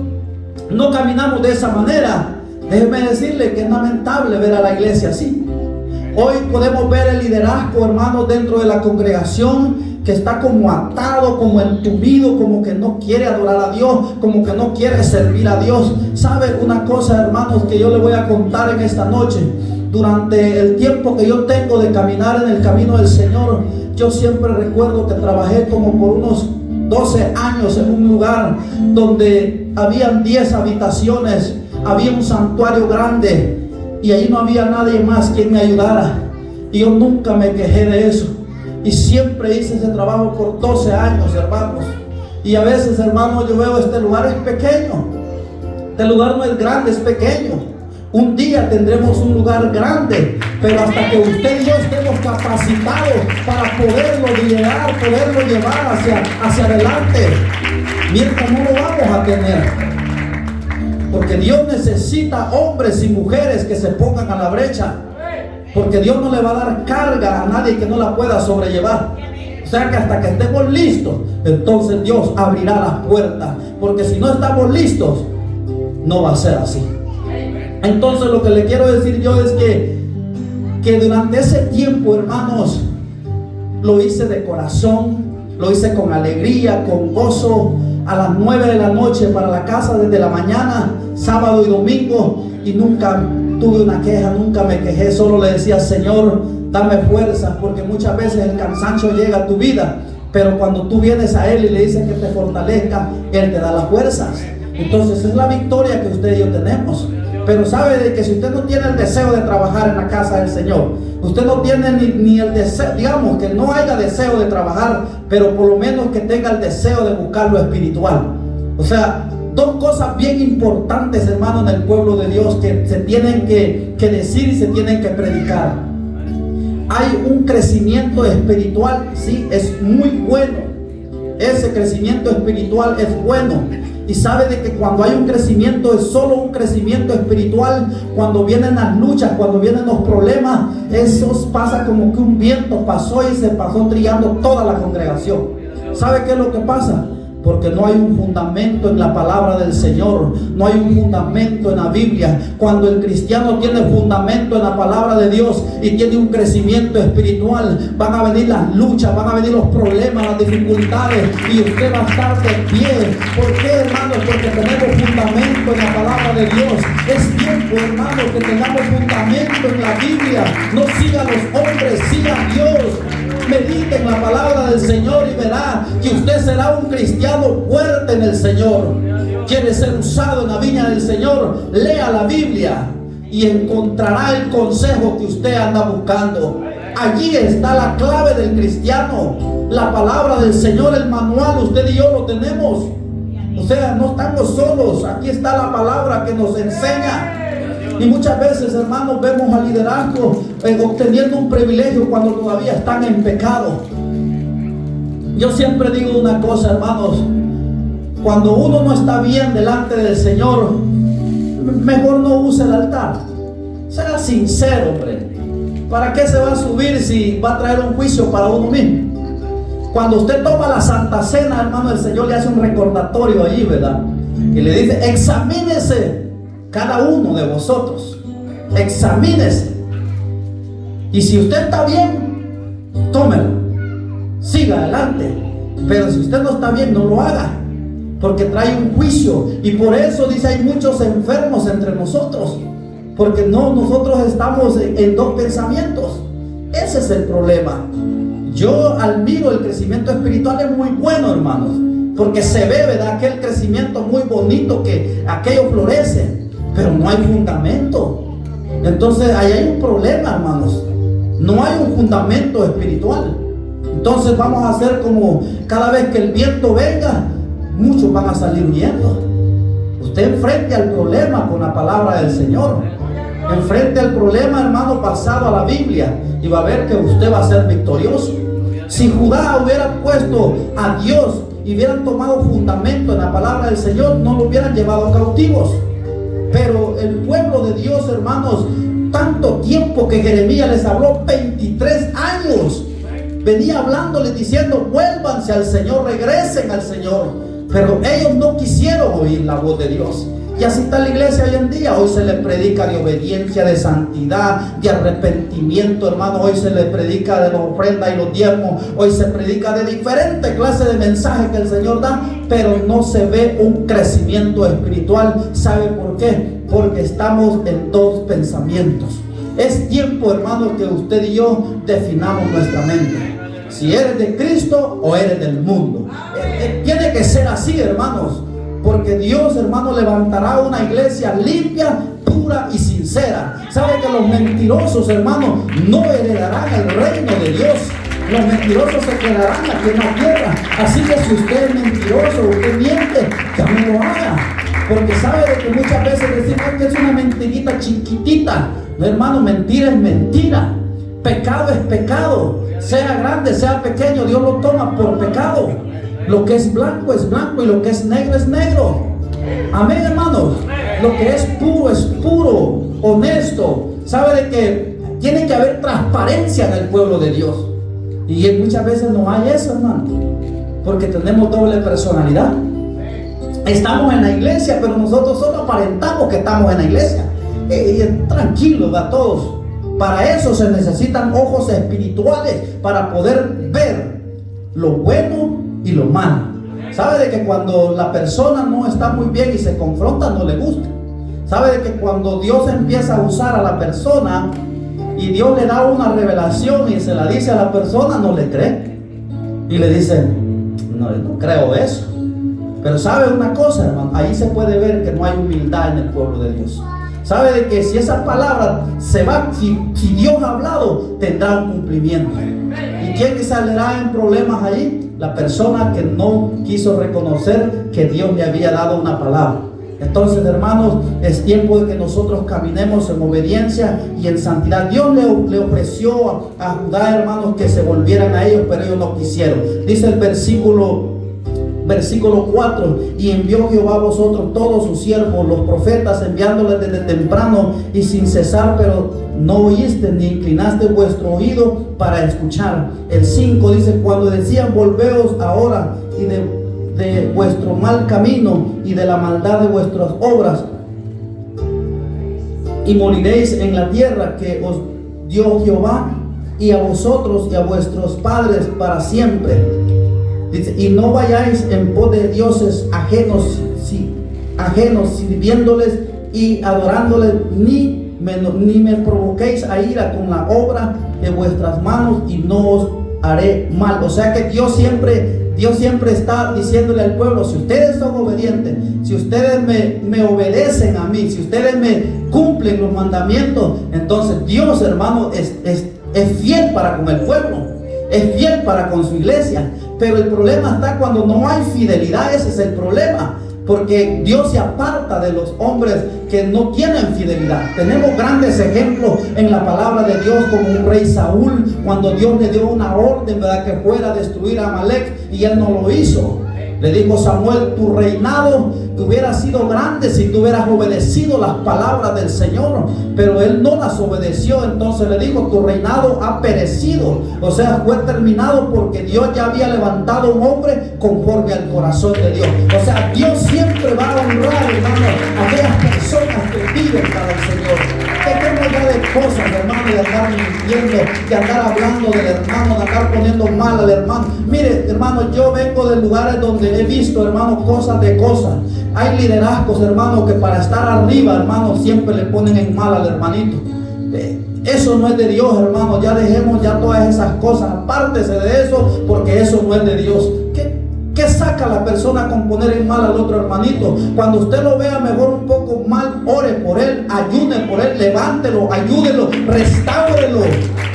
no caminamos de esa manera, déjeme decirle que es lamentable ver a la iglesia así. Hoy podemos ver el liderazgo, hermanos, dentro de la congregación, que está como atado, como entumido, como que no quiere adorar a Dios, como que no quiere servir a Dios. ¿Sabe una cosa, hermanos, que yo le voy a contar en esta noche? Durante el tiempo que yo tengo de caminar en el camino del Señor, yo siempre recuerdo que trabajé como por unos 12 años en un lugar donde habían 10 habitaciones, había un santuario grande y ahí no había nadie más quien me ayudara. Y yo nunca me quejé de eso. Y siempre hice ese trabajo por 12 años, hermanos. Y a veces, hermanos, yo veo este lugar es pequeño. Este lugar no es grande, es pequeño. Un día tendremos un lugar grande, pero hasta que usted y yo estemos capacitados para poderlo liderar, poderlo llevar hacia adelante, mientras no lo vamos a tener. Porque Dios necesita hombres y mujeres que se pongan a la brecha. Porque Dios no le va a dar carga a nadie que no la pueda sobrellevar. O sea que hasta que estemos listos, entonces Dios abrirá las puertas. Porque si no estamos listos, no va a ser así. Entonces lo que le quiero decir yo es que durante ese tiempo, hermanos, lo hice de corazón, lo hice con alegría, con gozo, a las 9 de la noche para la casa desde la mañana, sábado y domingo, y nunca tuve una queja, nunca me quejé, solo le decía: Señor, dame fuerzas, porque muchas veces el cansancio llega a tu vida, pero cuando tú vienes a Él y le dices que te fortalezca, Él te da las fuerzas. Entonces es la victoria que usted y yo tenemos. Pero sabe de que si usted no tiene el deseo de trabajar en la casa del Señor, usted no tiene ni el deseo, digamos que no haya deseo de trabajar, pero por lo menos que tenga el deseo de buscar lo espiritual. O sea, dos cosas bien importantes, hermano, en el pueblo de Dios que se tienen que decir y se tienen que predicar. Hay un crecimiento espiritual, sí, es muy bueno. Ese crecimiento espiritual es bueno. Y sabe de que cuando hay un crecimiento, es solo un crecimiento espiritual. Cuando vienen las luchas, cuando vienen los problemas, eso pasa como que un viento pasó y se pasó trillando toda la congregación. ¿Sabe qué es lo que pasa? Porque no hay un fundamento en la palabra del Señor, no hay un fundamento en la Biblia. Cuando el cristiano tiene fundamento en la palabra de Dios y tiene un crecimiento espiritual, van a venir las luchas, van a venir los problemas, las dificultades, y usted va a estar de pie. ¿Por qué, hermanos? Porque tenemos fundamento en la palabra de Dios. Es tiempo, hermanos, que tengamos fundamento en la Biblia. No sigan los hombres, siga a Dios. Medite en la palabra del Señor y verá que usted será un cristiano fuerte en el Señor. Quiere ser usado en la viña del Señor, lea la Biblia y encontrará el consejo que usted anda buscando. Allí está la clave del cristiano, la palabra del Señor, el manual. Usted y yo lo tenemos. O sea, no estamos solos. Aquí está la palabra que nos enseña. Y muchas veces, hermanos, vemos al liderazgo obteniendo un privilegio cuando todavía están en pecado. Yo siempre digo una cosa, hermanos: cuando uno no está bien delante del Señor, mejor no use el altar. Sea sincero, hombre. ¿Para qué se va a subir si va a traer un juicio para uno mismo? Cuando usted toma la Santa Cena, hermano, el Señor le hace un recordatorio allí, ¿verdad? Y le dice: examínese cada uno de vosotros, examínese, y si usted está bien, tómelo, siga adelante. Pero si usted no está bien, no lo haga, porque trae un juicio. Y por eso dice: hay muchos enfermos entre nosotros, porque nosotros estamos en dos pensamientos. Ese es el problema. Yo admiro el crecimiento espiritual, es muy bueno, hermanos, porque se ve, ¿verdad?, aquel crecimiento muy bonito, que aquello florece, pero no hay fundamento. Entonces ahí hay un problema, hermanos. No hay un fundamento espiritual. Entonces vamos a hacer como cada vez que el viento venga, muchos van a salir huyendo. Usted enfrente al problema con la palabra del Señor. Enfrente al problema, hermano, pasado a la Biblia, y va a ver que usted va a ser victorioso. Si Judá hubiera puesto a Dios y hubieran tomado fundamento en la palabra del Señor, no lo hubieran llevado cautivos. Pero el pueblo de Dios, hermanos, tanto tiempo que Jeremías les habló, 23 años, venía hablándoles diciendo: vuélvanse al Señor, regresen al Señor. Pero ellos no quisieron oír la voz de Dios. Y así está la iglesia hoy en día. Hoy se le predica de obediencia, de santidad, de arrepentimiento, hermano. Hoy se le predica de la ofrenda y los diezmos. Hoy se predica de diferentes clases de mensajes que el Señor da, pero no se ve un crecimiento espiritual. ¿Sabe por qué? Porque estamos en dos pensamientos. Es tiempo, hermano, que usted y yo definamos nuestra mente. Si eres de Cristo o eres del mundo. Tiene que ser así, hermanos. Porque Dios, hermano, levantará una iglesia limpia, pura y sincera. ¿Sabe que los mentirosos, hermano, no heredarán el reino de Dios? Los mentirosos se quedarán aquí en la tierra. Así que si usted es mentiroso, usted miente, ya no lo haga. Porque sabe de que muchas veces decimos que es una mentirita chiquitita. No, hermano, mentira es mentira. Pecado es pecado. Sea grande, sea pequeño, Dios lo toma por pecado. Lo que es blanco y lo que es negro. Amén, hermanos. Lo que es puro, honesto. Sabe de que tiene que haber transparencia en el pueblo de Dios. Y muchas veces no hay eso, hermano. Porque tenemos doble personalidad. Estamos en la iglesia, pero nosotros solo aparentamos que estamos en la iglesia. Tranquilos a todos. Para eso se necesitan ojos espirituales para poder ver lo bueno y lo malo. Sabe de que cuando la persona no está muy bien y se confronta, no le gusta. Sabe de que cuando Dios empieza a usar a la persona y Dios le da una revelación y se la dice a la persona, no le cree. Y le dice, no creo eso. Pero sabe una cosa, hermano, ahí se puede ver que no hay humildad en el pueblo de Dios. Sabe de que si esa palabra se va, si Dios ha hablado, tendrá un cumplimiento. ¿Y quién saldrá en problemas ahí? La persona que no quiso reconocer que Dios le había dado una palabra. Entonces, hermanos, es tiempo de que nosotros caminemos en obediencia y en santidad. Dios le ofreció a Judá, hermanos, que se volvieran a ellos, pero ellos no quisieron. Dice el versículo 4: y envió Jehová a vosotros todos sus siervos, los profetas, enviándoles desde temprano y sin cesar, pero no oíste ni inclinaste vuestro oído para escuchar. El 5 dice: cuando decían, volveos ahora y de vuestro mal camino y de la maldad de vuestras obras, y moriréis en la tierra que os dio Jehová, y a vosotros y a vuestros padres para siempre. Dice, y no vayáis en pos de dioses ajenos sirviéndoles y adorándoles, ni me provoquéis a ira con la obra de vuestras manos, y no os haré mal. O sea que Dios siempre está diciéndole al pueblo: si ustedes son obedientes, si ustedes me obedecen a mí, si ustedes me cumplen los mandamientos, entonces Dios, hermano, es fiel para con el pueblo, es fiel para con su iglesia. Pero el problema está cuando no hay fidelidad. Ese es el problema, porque Dios se aparta de los hombres que no tienen fidelidad. Tenemos grandes ejemplos en la palabra de Dios, como un rey Saúl, cuando Dios le dio una orden, ¿verdad?, que fuera a destruir a Amalek, y él no lo hizo. Le dijo Samuel: tu reinado hubiera sido grande si tú hubieras obedecido las palabras del Señor, pero él no las obedeció. Entonces le dijo: tu reinado ha perecido. O sea, fue terminado, porque Dios ya había levantado un hombre conforme al corazón de Dios. O sea, Dios siempre va a honrar, hermano, a aquellas personas que viven para el Señor. Dejemos ya de cosas, hermano, de andar mintiendo, de andar hablando del hermano, de andar poniendo mal al hermano. Mire, hermano, yo vengo de lugares donde he visto, hermano, cosas de cosas. Hay liderazgos, hermano, que para estar arriba, hermano, siempre le ponen en mal al hermanito. Eso no es de Dios, hermano. Ya dejemos ya todas esas cosas. Apártese de eso, porque eso no es de Dios. ¿Qué saca la persona con poner en mal al otro hermanito? Cuando usted lo vea mejor un poco mal, ore por él, ayune por él, levántelo, ayúdelo, restáurelo,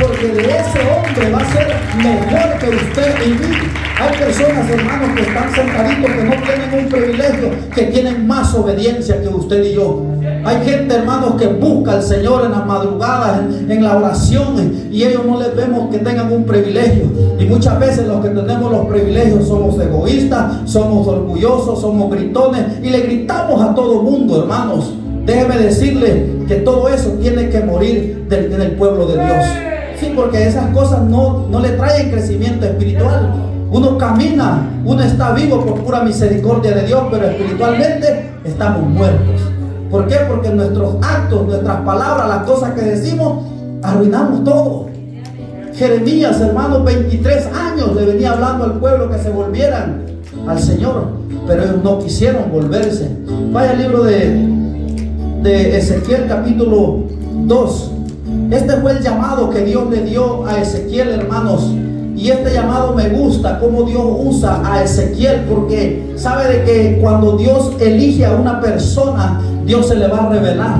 porque de ese hombre va a ser mejor que usted y mí. Hay personas, hermanos, que están sentaditos, que no tienen un privilegio, que tienen más obediencia que usted y yo. Hay gente, hermanos, que busca al Señor en las madrugadas, en la oración, y ellos no les vemos que tengan un privilegio. Y muchas veces los que tenemos los privilegios somos egoístas, somos orgullosos, somos gritones, y le gritamos a todo mundo, hermanos. Déjeme decirle que todo eso tiene que morir en el pueblo de Dios. Sí, porque esas cosas no le traen crecimiento espiritual. Uno camina, uno está vivo por pura misericordia de Dios, pero espiritualmente estamos muertos. ¿Por qué? Porque nuestros actos, nuestras palabras, las cosas que decimos, arruinamos todo. Jeremías, hermanos, 23 años le venía hablando al pueblo que se volvieran al Señor, pero ellos no quisieron volverse. Vaya al libro de Ezequiel capítulo 2. Este fue el llamado que Dios le dio a Ezequiel, hermanos. Y este llamado me gusta, cómo Dios usa a Ezequiel, porque sabe de que cuando Dios elige a una persona, Dios se le va a revelar.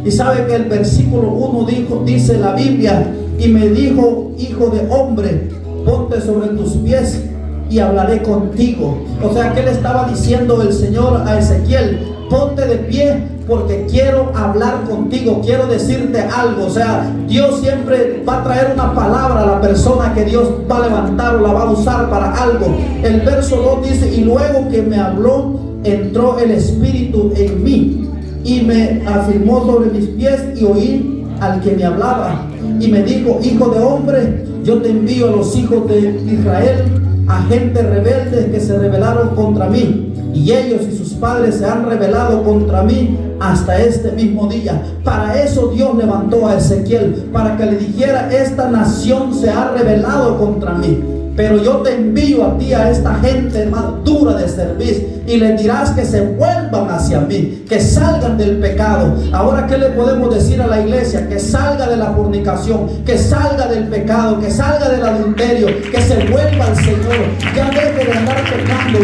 Y sabe que el versículo 1 dice la Biblia: y me dijo, hijo de hombre, ponte sobre tus pies y hablaré contigo. O sea, que le estaba diciendo el Señor a Ezequiel: ponte de pie porque quiero hablar contigo, quiero decirte algo. O sea, Dios siempre va a traer una palabra a la persona que Dios va a levantar o la va a usar para algo. El verso 2 dice: y luego que me habló, entró el Espíritu en mí y me afirmó sobre mis pies, y oí al que me hablaba y me dijo: hijo de hombre, yo te envío a los hijos de Israel, a gente rebeldes que se rebelaron contra mí, y ellos y sus padres se han rebelado contra mí hasta este mismo día. Para eso Dios levantó a Ezequiel, para que le dijera: esta nación se ha rebelado contra mí, pero yo te envío a ti, a esta gente más dura de servir, y les dirás que se vuelvan hacia mí, que salgan del pecado. Ahora, ¿qué le podemos decir a la iglesia? Que salga de la fornicación, que salga del pecado, que salga del adulterio, que se vuelva al Señor, ya deje de andar pecando,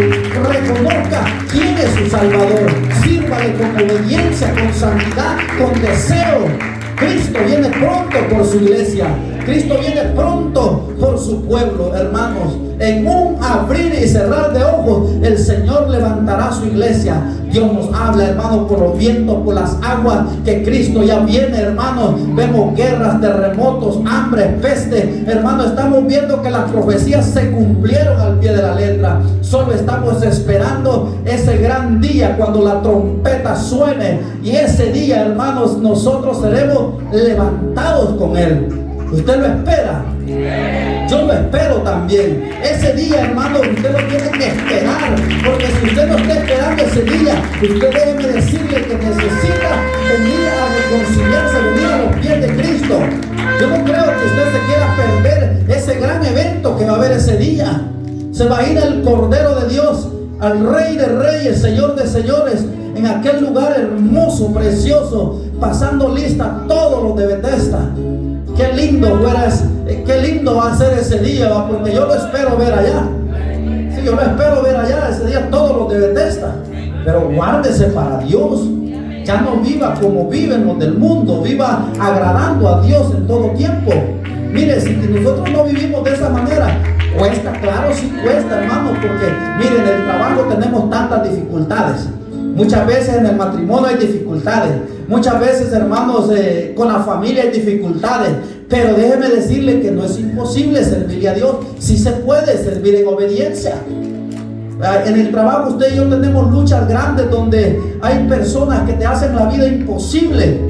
reconozca quién es su Salvador, sírvale con obediencia, con santidad, con deseo. Cristo viene pronto por su iglesia. Cristo viene pronto por su pueblo, hermanos. En un abrir y cerrar de ojos, el Señor levantará su iglesia. Dios nos habla, hermanos, por los vientos, por las aguas, que Cristo ya viene, hermanos. Vemos guerras, terremotos, hambre, peste. Hermanos, estamos viendo que las profecías se cumplieron al pie de la letra. Solo estamos esperando ese gran día cuando la trompeta suene. Y ese día, hermanos, nosotros seremos levantados con Él. ¿Usted lo espera? Yo lo espero también. Ese día, hermano, usted lo tiene que esperar, porque si usted no está esperando ese día, usted debe decirle que necesita venir a reconciliarse, venir a los pies de Cristo. Yo no creo que usted se quiera perder ese gran evento que va a haber ese día. Se va a ir el Cordero de Dios, al Rey de Reyes, Señor de Señores, en aquel lugar hermoso, precioso, pasando lista todos los de Bethesda. Qué lindo va a ser ese día, ¿va? Porque yo lo espero ver allá. Sí, yo lo espero ver allá ese día, todos los de Bethesda. Pero guárdese para Dios. Ya no viva como viven los del mundo, viva agradando a Dios en todo tiempo. Mire, si nosotros no vivimos de esa manera, cuesta, claro, sí cuesta, hermanos, porque miren, en el trabajo tenemos tantas dificultades. Muchas veces en el matrimonio hay dificultades. Muchas veces, hermanos, con la familia hay dificultades. Pero déjeme decirle que no es imposible servirle a Dios. Sí se puede servir en obediencia. En el trabajo usted y yo tenemos luchas grandes donde hay personas que te hacen la vida imposible.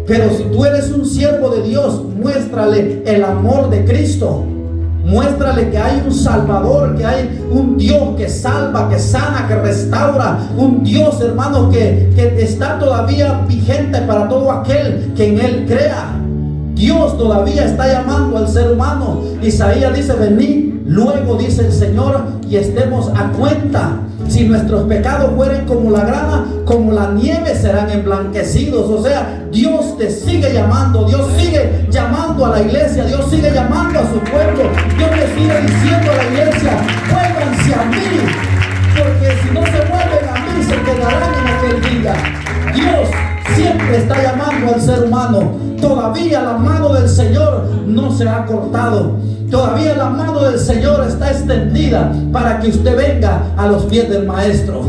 Pero si tú eres un siervo de Dios, muéstrale el amor de Cristo. Muéstrale que hay un Salvador, que hay un Dios que salva, que sana, que restaura. Un Dios, hermano, que está todavía vigente para todo aquel que en Él crea. Dios todavía está llamando al ser humano. Isaías dice: venid luego, dice el Señor, y estemos a cuenta. Si nuestros pecados fueren como la grana, como la nieve serán emblanquecidos. O sea, Dios te sigue llamando. Dios sigue llamando a la iglesia. Dios sigue llamando a su pueblo. Dios le sigue diciendo a la iglesia: vuélvanse a mí, porque si no se vuelven a mí, se quedarán en aquel día. Dios siempre está llamando al ser humano. Todavía la mano del Señor no se ha cortado. Todavía la mano del Señor está extendida para que usted venga a los pies del Maestro.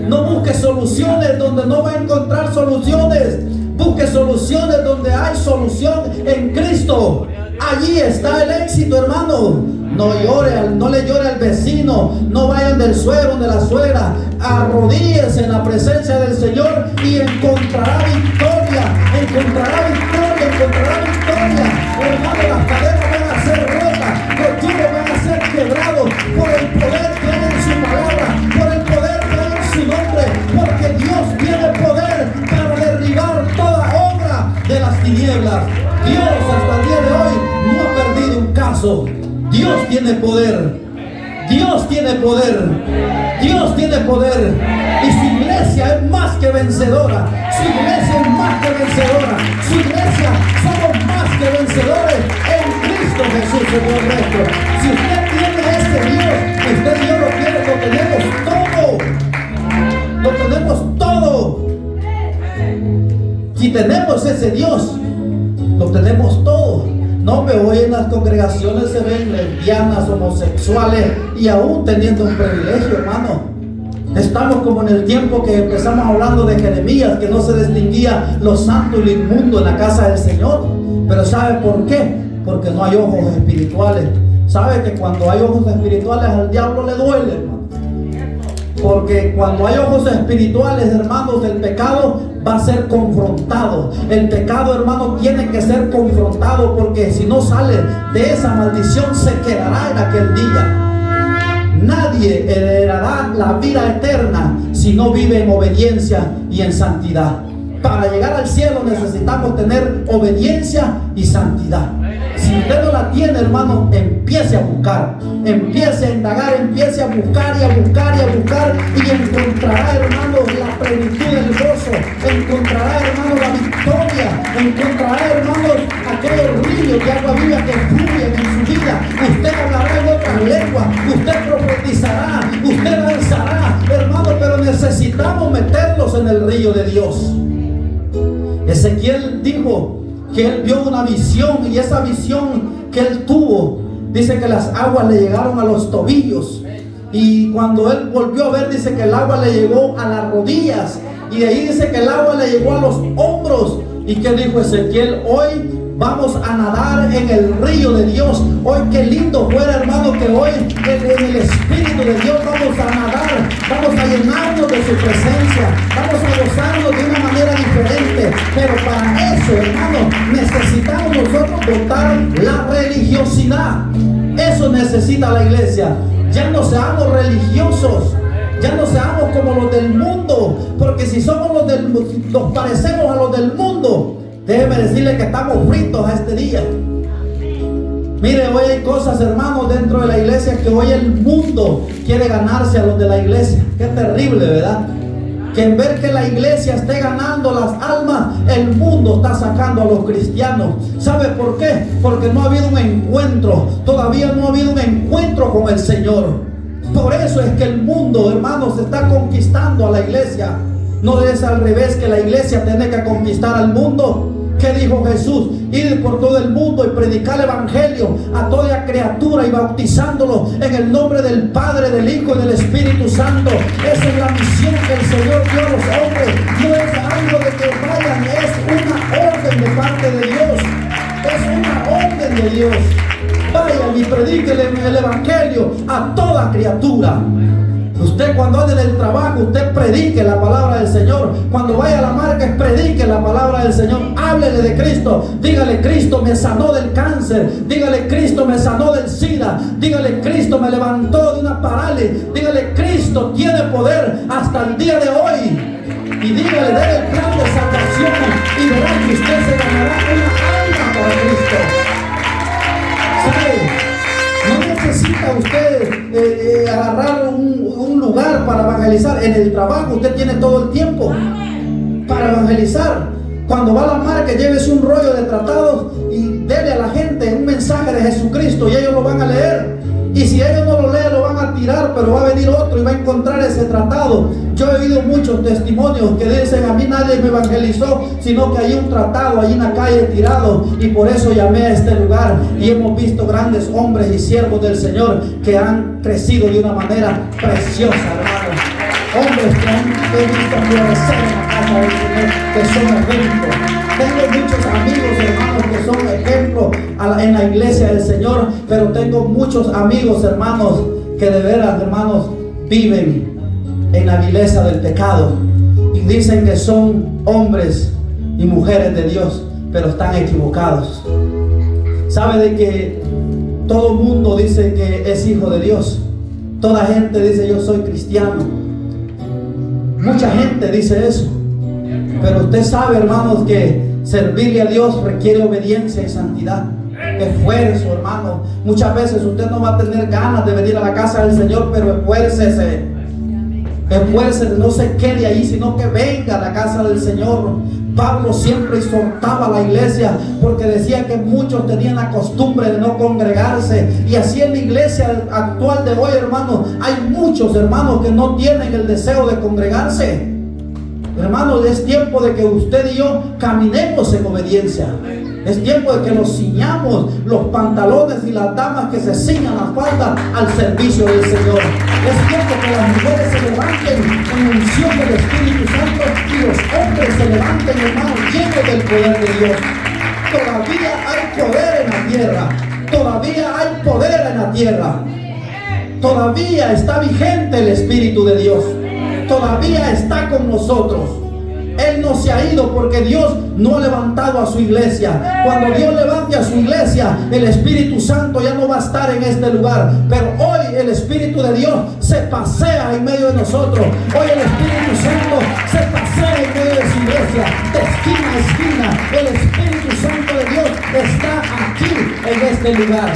No busque soluciones donde no va a encontrar soluciones. Busque soluciones donde hay solución en Cristo. Allí está el éxito, hermano. No le llore al vecino. No vayan del suegro, de la suegra. Arrodíllese en la presencia del Señor y encontrará victoria. Encontrará victoria, encontrará victoria. Hermano, las cadenas van a ser rotas, los yugos van a ser quebrados por el poder que hay en su palabra, por el poder que hay en su nombre, porque Dios tiene poder de las tinieblas. Dios hasta el día de hoy no ha perdido un caso. Dios tiene poder. Dios tiene poder. Dios tiene poder. Y su iglesia es más que vencedora. Su iglesia es más que vencedora. Su iglesia somos más que vencedores en Cristo Jesús, Señor nuestro. Si usted tiene ese Dios, usted y yo lo tiene, lo tenemos todo. Lo tenemos todo. Si tenemos ese Dios, lo tenemos todo. No, me voy en las congregaciones, se ven lesbianas, homosexuales y aún teniendo un privilegio, hermano. Estamos como en el tiempo que empezamos hablando de Jeremías, que no se distinguía lo santo y lo inmundo en la casa del Señor. Pero ¿sabe por qué? Porque no hay ojos espirituales. ¿Sabe que cuando hay ojos espirituales al diablo le duele, hermano? Porque cuando hay ojos espirituales, hermanos, el pecado va a ser confrontado. El pecado, hermano, tiene que ser confrontado, porque si no sale de esa maldición, se quedará en aquel día. Nadie heredará la vida eterna si no vive en obediencia y en santidad. Para llegar al cielo necesitamos tener obediencia y santidad. Si usted no la tiene, hermano, empiece a buscar, empiece a indagar, empiece a buscar y a buscar y a buscar, y encontrará, hermano, la plenitud del gozo, encontrará, hermano, la victoria, encontrará, hermano, aquellos ríos de agua viva que fluyen en su vida. Usted hablará en otras lenguas, usted profetizará, usted danzará, hermano, pero necesitamos meterlos en el río de Dios. Ezequiel dijo que él vio una visión, y esa visión que él tuvo, dice que las aguas le llegaron a los tobillos, y cuando él volvió a ver, dice que el agua le llegó a las rodillas, y de ahí dice que el agua le llegó a los hombros. ¿Y qué dijo Ezequiel? Hoy vamos a nadar en el río de Dios. Hoy qué lindo fuera, hermano, que hoy en el Espíritu de Dios vamos a nadar, vamos a llenarnos de su presencia, vamos a gozarnos de una manera diferente. Pero para eso, hermano, necesitamos nosotros botar la religiosidad. Eso necesita la iglesia. Ya no seamos religiosos, ya no seamos como los del mundo, porque si somos nos parecemos a los del mundo, déjeme decirle que estamos fritos a este día. Mire, hoy hay cosas, hermanos, dentro de la iglesia que hoy el mundo quiere ganarse a los de la iglesia. Qué terrible, ¿verdad? Que en ver que la iglesia esté ganando las almas, el mundo está sacando a los cristianos. ¿Sabe por qué? Porque no ha habido un encuentro. Todavía no ha habido un encuentro con el Señor. Por eso es que el mundo, hermanos, está conquistando a la iglesia. No es al revés, que la iglesia tiene que conquistar al mundo. ¿Qué dijo Jesús? Ir por todo el mundo y predicar el evangelio a toda criatura, y bautizándolo en el nombre del Padre, del Hijo y del Espíritu Santo. Esa es la misión que el Señor dio a los hombres. No es algo de que vayan, es una orden de parte de Dios. Es una orden de Dios. Vayan y prediquen el evangelio a toda criatura. Usted cuando ande en el trabajo, usted predique la palabra del Señor. Cuando vaya a la marca, predique la palabra del Señor. Háblele de Cristo. Dígale: Cristo me sanó del cáncer. Dígale: Cristo me sanó del SIDA. Dígale: Cristo me levantó de una parálisis. Dígale: Cristo tiene poder hasta el día de hoy. Y dígale: dé el plan de salvación, y verá que usted se ganará una alma para Cristo. ¿Sabe? No necesita usted agarrar un lugar para evangelizar. En el trabajo usted tiene todo el tiempo para evangelizar. Cuando va a la marca, llévese un rollo de tratados y dele a la gente un mensaje de Jesucristo, y ellos lo van a leer. Y si ellos no lo leen, lo van a tirar, pero va a venir otro y va a encontrar ese tratado. Yo he oído muchos testimonios que dicen: a mí nadie me evangelizó, sino que hay un tratado allí en la calle tirado, y por eso llamé a este lugar. Y hemos visto grandes hombres y siervos del Señor que han crecido de una manera preciosa, hermanos. Hombres que han visto florecer en la casa del Señor, que son ejemplos. Tengo muchos amigos, hermanos, que son ejemplos en la iglesia del Señor, pero tengo muchos amigos, hermanos, que de veras, hermanos, viven en la vileza del pecado y dicen que son hombres y mujeres de Dios, pero están equivocados. ¿Sabe de que todo mundo dice que es hijo de Dios? Toda gente dice: yo soy cristiano. Mucha gente dice eso. Pero usted sabe, hermanos, que Servirle a Dios requiere obediencia y santidad, esfuerzo, hermano. Muchas veces usted no va a tener ganas de venir a la casa del Señor, pero esfuércese, no se quede ahí, sino que venga a la casa del Señor. Pablo siempre exhortaba a la iglesia porque decía que muchos tenían la costumbre de no congregarse, y así en la iglesia actual de hoy, hermano, hay muchos hermanos que no tienen el deseo de congregarse. Hermano, es tiempo de que usted y yo caminemos en obediencia. Es tiempo de que nos ciñamos los pantalones y las damas que se ciñan la falda al servicio del Señor. Es tiempo que las mujeres se levanten en unción del Espíritu Santo y los hombres se levanten, hermano, llenos del poder de Dios. Todavía hay poder en la tierra. Todavía hay poder en la tierra. Todavía está vigente el Espíritu de Dios. Todavía está con nosotros. Él no se ha ido porque Dios no ha levantado a su iglesia. Cuando Dios levante a su iglesia, el Espíritu Santo ya no va a estar en este lugar. Pero hoy el Espíritu de Dios se pasea en medio de nosotros. Hoy el Espíritu Santo se pasea en medio de su iglesia, de esquina a esquina. El Espíritu Santo de Dios está aquí en este lugar.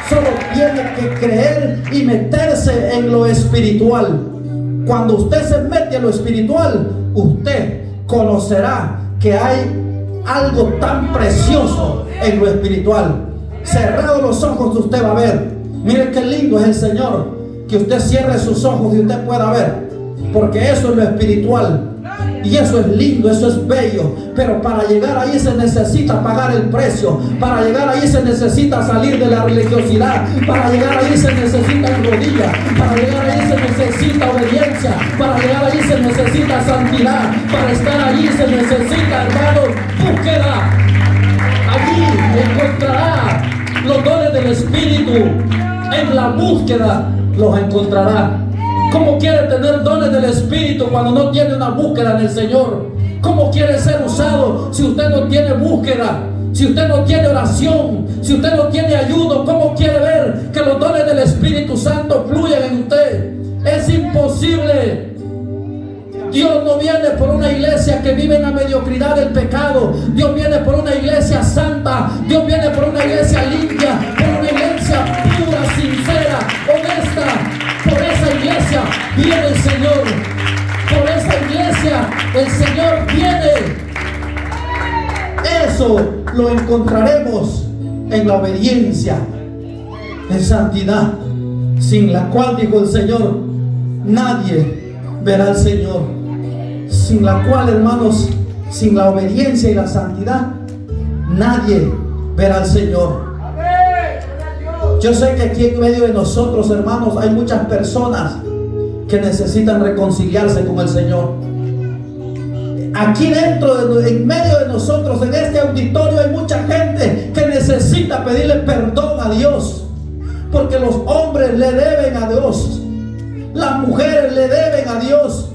Solo tiene que creer y meterse en lo espiritual. Cuando usted se mete en lo espiritual, usted conocerá que hay algo tan precioso en lo espiritual. Cerrados los ojos usted va a ver. Mire qué lindo es el Señor, que usted cierre sus ojos y usted pueda ver, porque eso es lo espiritual. Y eso es lindo, eso es bello. Pero para llegar ahí se necesita pagar el precio. Para llegar ahí se necesita salir de la religiosidad. Para llegar ahí se necesita rodillas. Para llegar ahí se necesita obediencia. Para llegar ahí se necesita santidad. Para estar allí se necesita, hermanos, búsqueda. Allí encontrará los dones del Espíritu. En la búsqueda los encontrará. ¿Cómo quiere tener dones del Espíritu cuando no tiene una búsqueda en el Señor? ¿Cómo quiere ser usado si usted no tiene búsqueda? Si usted no tiene oración, si usted no tiene ayuno, ¿cómo quiere ver que los dones del Espíritu Santo fluyan en usted? Es imposible. Dios no viene por una iglesia que vive en la mediocridad del pecado. Dios viene por una iglesia santa. Dios viene por una iglesia limpia, por una iglesia pura, sincera, honesta. Por esa iglesia viene el Señor. Por esa iglesia el Señor viene. Eso lo encontraremos en la obediencia, en santidad, sin la cual, dijo el Señor, nadie verá al Señor. Sin la cual, hermanos, sin la obediencia y la santidad, nadie verá al Señor. Yo sé que aquí en medio de nosotros, hermanos, hay muchas personas que necesitan reconciliarse con el Señor. Aquí dentro, en medio de nosotros, en este auditorio, hay mucha gente que necesita pedirle perdón a Dios, porque los hombres le deben a Dios, las mujeres le deben a Dios.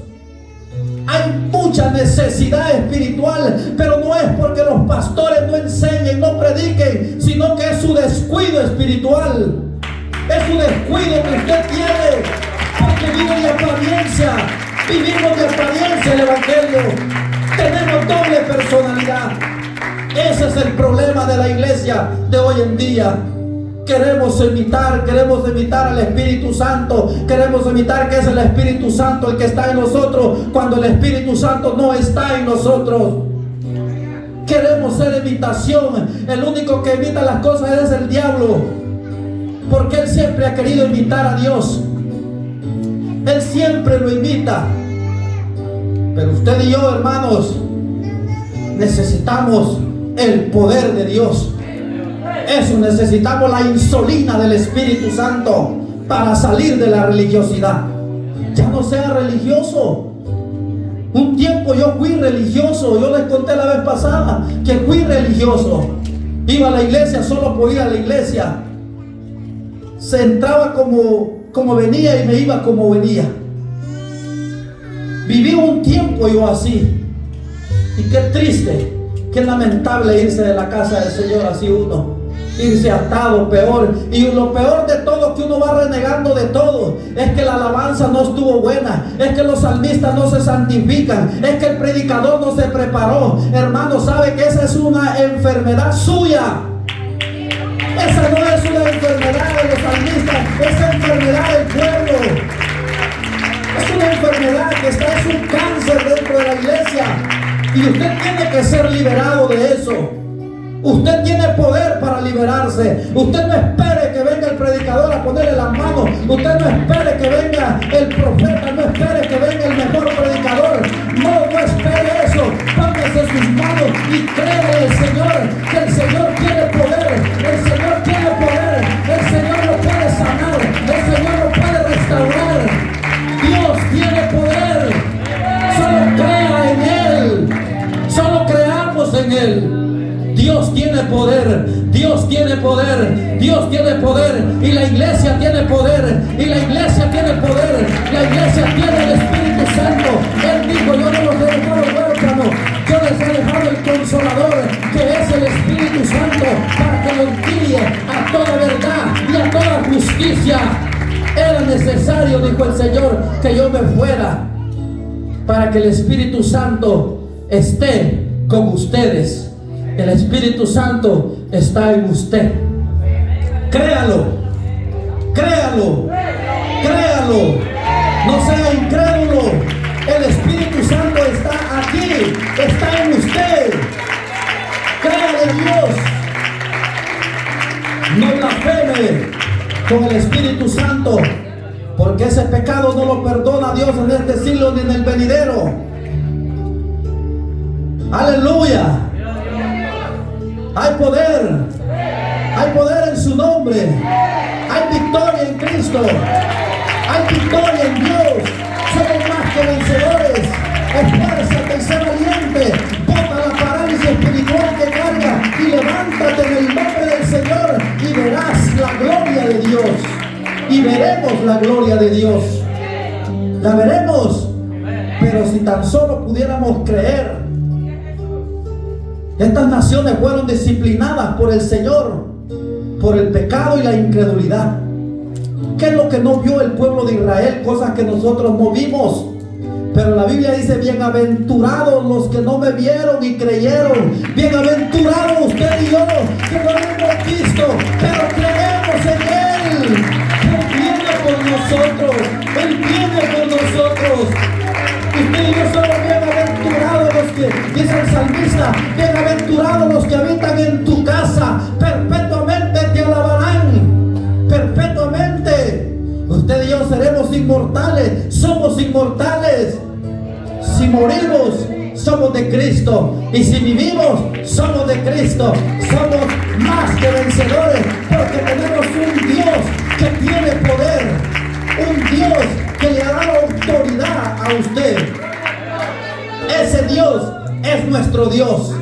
Hay mucha necesidad espiritual, pero no es porque los pastores no enseñen, no prediquen, sino que es su descuido espiritual. Es su descuido que usted tiene, porque vive de apariencia. Vivimos de apariencia el evangelio. Tenemos doble personalidad. Ese es el problema de la iglesia de hoy en día. Queremos imitar al Espíritu Santo. Queremos imitar que es el Espíritu Santo el que está en nosotros, cuando el Espíritu Santo no está en nosotros. Queremos ser imitación. El único que imita las cosas es el diablo, porque él siempre ha querido imitar a Dios. Él siempre lo imita. Pero usted y yo, hermanos, necesitamos el poder de Dios. Eso, necesitamos la insulina del Espíritu Santo para salir de la religiosidad. Ya no sea religioso. Un tiempo yo fui religioso. Yo les conté la vez pasada que fui religioso. Iba a la iglesia solo por ir a la iglesia. Se entraba como venía y me iba como venía. Viví un tiempo yo así. Y qué triste, qué lamentable irse de la casa del Señor así uno. Irse atado, peor. Y lo peor de todo, que uno va renegando de todo. Es que la alabanza no estuvo buena, es que los salmistas no se santifican, es que el predicador no se preparó. Hermano, sabe que esa es una enfermedad suya. Esa no es una enfermedad de los salmistas, es enfermedad del pueblo. Es una enfermedad que está, es un cáncer dentro de la iglesia. Y usted tiene que ser liberado de eso. Usted tiene poder para liberarse. Usted no espere que venga el predicador a ponerle las manos. Usted no espere que venga el profeta. No espere que venga el mejor predicador. No espere eso. Póngase sus manos y créale al Señor que el Señor tiene poder. El Señor tiene poder. El Señor lo puede sanar. El Señor lo puede restaurar. Dios tiene poder. Solo crea en Él. Solo creamos en Él. Dios tiene poder, Dios tiene poder, Dios tiene poder, y la iglesia tiene poder, y la iglesia tiene poder, la iglesia tiene el Espíritu Santo. Él dijo: yo no los he dejado huérfanos, yo les he dejado el Consolador, que es el Espíritu Santo, para que los guíe a toda verdad y a toda justicia. Era necesario, dijo el Señor, que yo me fuera, para que el Espíritu Santo esté con ustedes. El Espíritu Santo está en usted. Créalo, créalo, créalo. No sea incrédulo. El Espíritu Santo está aquí, está en usted. Créale a Dios. No blasfeme con el Espíritu Santo, porque ese pecado no lo perdona Dios en este siglo ni en el venidero. Aleluya. Hay poder en su nombre, hay victoria en Cristo, hay victoria en Dios. Somos más que vencedores. Esfuérzate y sé valiente, bota la parálisis espiritual que carga y levántate en el nombre del Señor y verás la gloria de Dios, y veremos la gloria de Dios. La veremos, pero si tan solo pudiéramos creer. Estas naciones fueron disciplinadas por el Señor, por el pecado y la incredulidad. ¿Qué es lo que no vio el pueblo de Israel? Cosas que nosotros no vimos. Pero la Biblia dice: bienaventurados los que no me vieron y creyeron. Bienaventurados usted y yo, que no lo hemos visto, pero creemos en Él. Él viene por nosotros. Él viene por nosotros. Usted y yo somos bienaventurados los que, dice el salmista: bienaventurados los que habitan en tu casa, perpetuamente te alabarán, perpetuamente. Usted y yo seremos inmortales, somos inmortales. Si morimos, somos de Cristo, y si vivimos, somos de Cristo. Somos más que vencedores, porque tenemos un Dios que tiene poder, un Dios que le ha dado autoridad a usted. Ese Dios es nuestro Dios.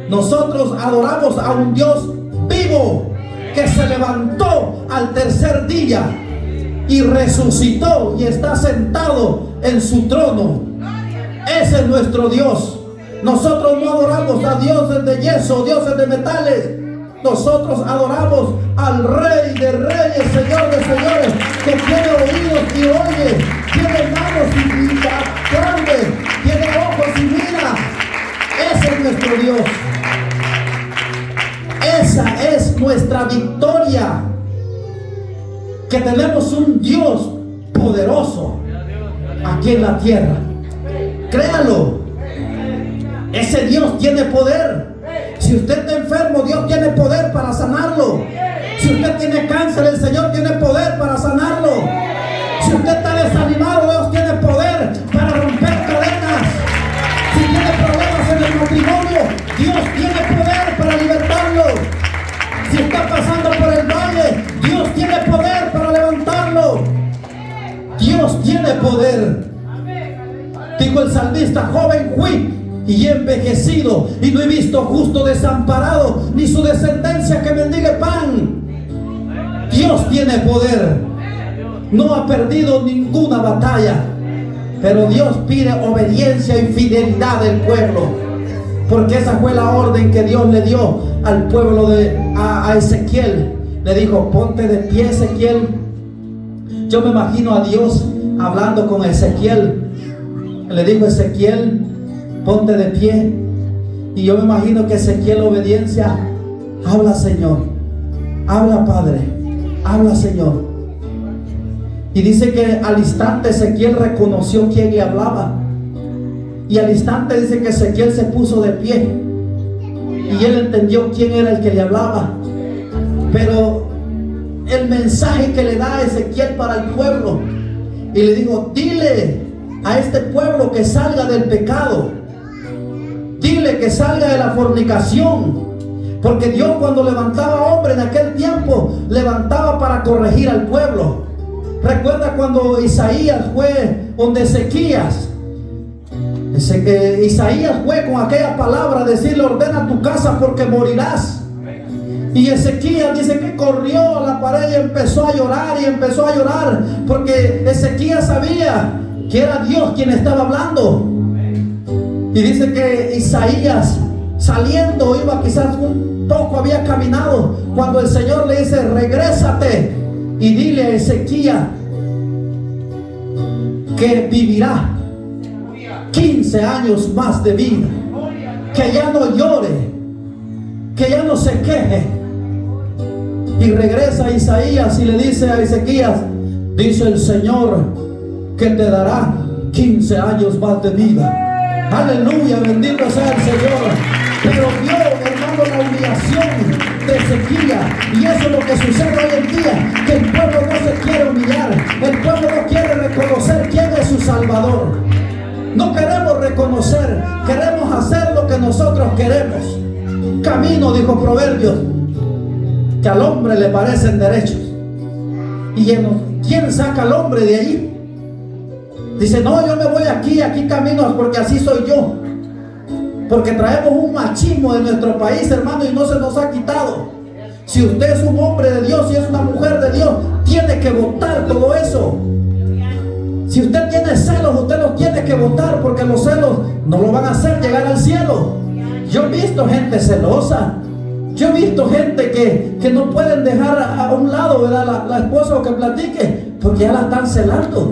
Nosotros adoramos a un Dios vivo, que se levantó al tercer día y resucitó y está sentado en su trono. Ese es nuestro Dios. Nosotros no adoramos a dioses de yeso, dioses de metales. Nosotros adoramos al Rey de Reyes, Señor de Señores, que tiene oídos y oye, tiene manos y aplaude, tiene ojos y mira. Ese es nuestro Dios. Esa es nuestra victoria, que tenemos un Dios poderoso aquí en la tierra. Créalo. Ese Dios tiene poder. Si usted está enfermo, Dios tiene poder para sanarlo. Si usted tiene cáncer, el Señor tiene poder para sanarlo. Si usted está desanimado, Dios tiene poder para romper cadenas. Si tiene problemas en el matrimonio, Dios tiene poder para libertarlo. Si está pasando por el valle, Dios tiene poder para levantarlo. Dios tiene poder. Dijo el salmista: joven fui y he envejecido, y no he visto justo desamparado, ni su descendencia que mendigue pan. Dios tiene poder. No ha perdido ninguna batalla, pero Dios pide obediencia y fidelidad del pueblo, porque esa fue la orden que Dios le dio al pueblo a Ezequiel. Le dijo: ponte de pie, Ezequiel, Yo me imagino a Dios hablando con Ezequiel. Le dijo: Ezequiel, ponte de pie. Y yo me imagino que Ezequiel, obediencia: habla, Señor, habla, Padre, habla, Señor. Y dice que al instante Ezequiel reconoció quién le hablaba. Y al instante dice que Ezequiel se puso de pie y él entendió quién era el que le hablaba. Pero el mensaje que le da a Ezequiel para el pueblo, y le dijo: dile a este pueblo que salga del pecado, dile que salga de la fornicación, porque Dios, cuando levantaba hombre en aquel tiempo, levantaba para corregir al pueblo. Recuerda cuando Isaías fue donde Ezequías. Isaías fue con aquella palabra a decirle: ordena tu casa porque morirás. Y Ezequías dice que corrió a la pared y empezó a llorar, porque Ezequías sabía que era Dios quien estaba hablando. Y dice que Isaías, saliendo, iba quizás un poco, había caminado, cuando el Señor le dice: regrésate y dile a Ezequías que vivirá 15 años más de vida, que ya no llore, que ya no se queje. Y regresa Isaías y le dice a Ezequías: dice el Señor que te dará 15 años más de vida. Aleluya, bendito sea el Señor. Pero vio, hermano, la humillación de Ezequías. Y eso es lo que sucede hoy en día, que el pueblo no se quiere humillar, el pueblo no quiere reconocer quién es su Salvador. No queremos reconocer, queremos hacer lo que nosotros queremos. Camino, dijo Proverbios, que al hombre le parecen derechos. ¿Y quién saca al hombre de allí? Dice: no, yo me voy aquí camino porque así soy yo. Porque traemos un machismo de nuestro país, hermano, y no se nos ha quitado. Si usted es un hombre de Dios, si es una mujer de Dios, tiene que votar todo eso. Si usted tiene celos, usted los tiene que votar, porque los celos no lo van a hacer llegar al cielo. Yo he visto gente celosa. Yo he visto gente que no pueden dejar a un lado, ¿verdad?, la esposa, o que platique, porque ya la están celando.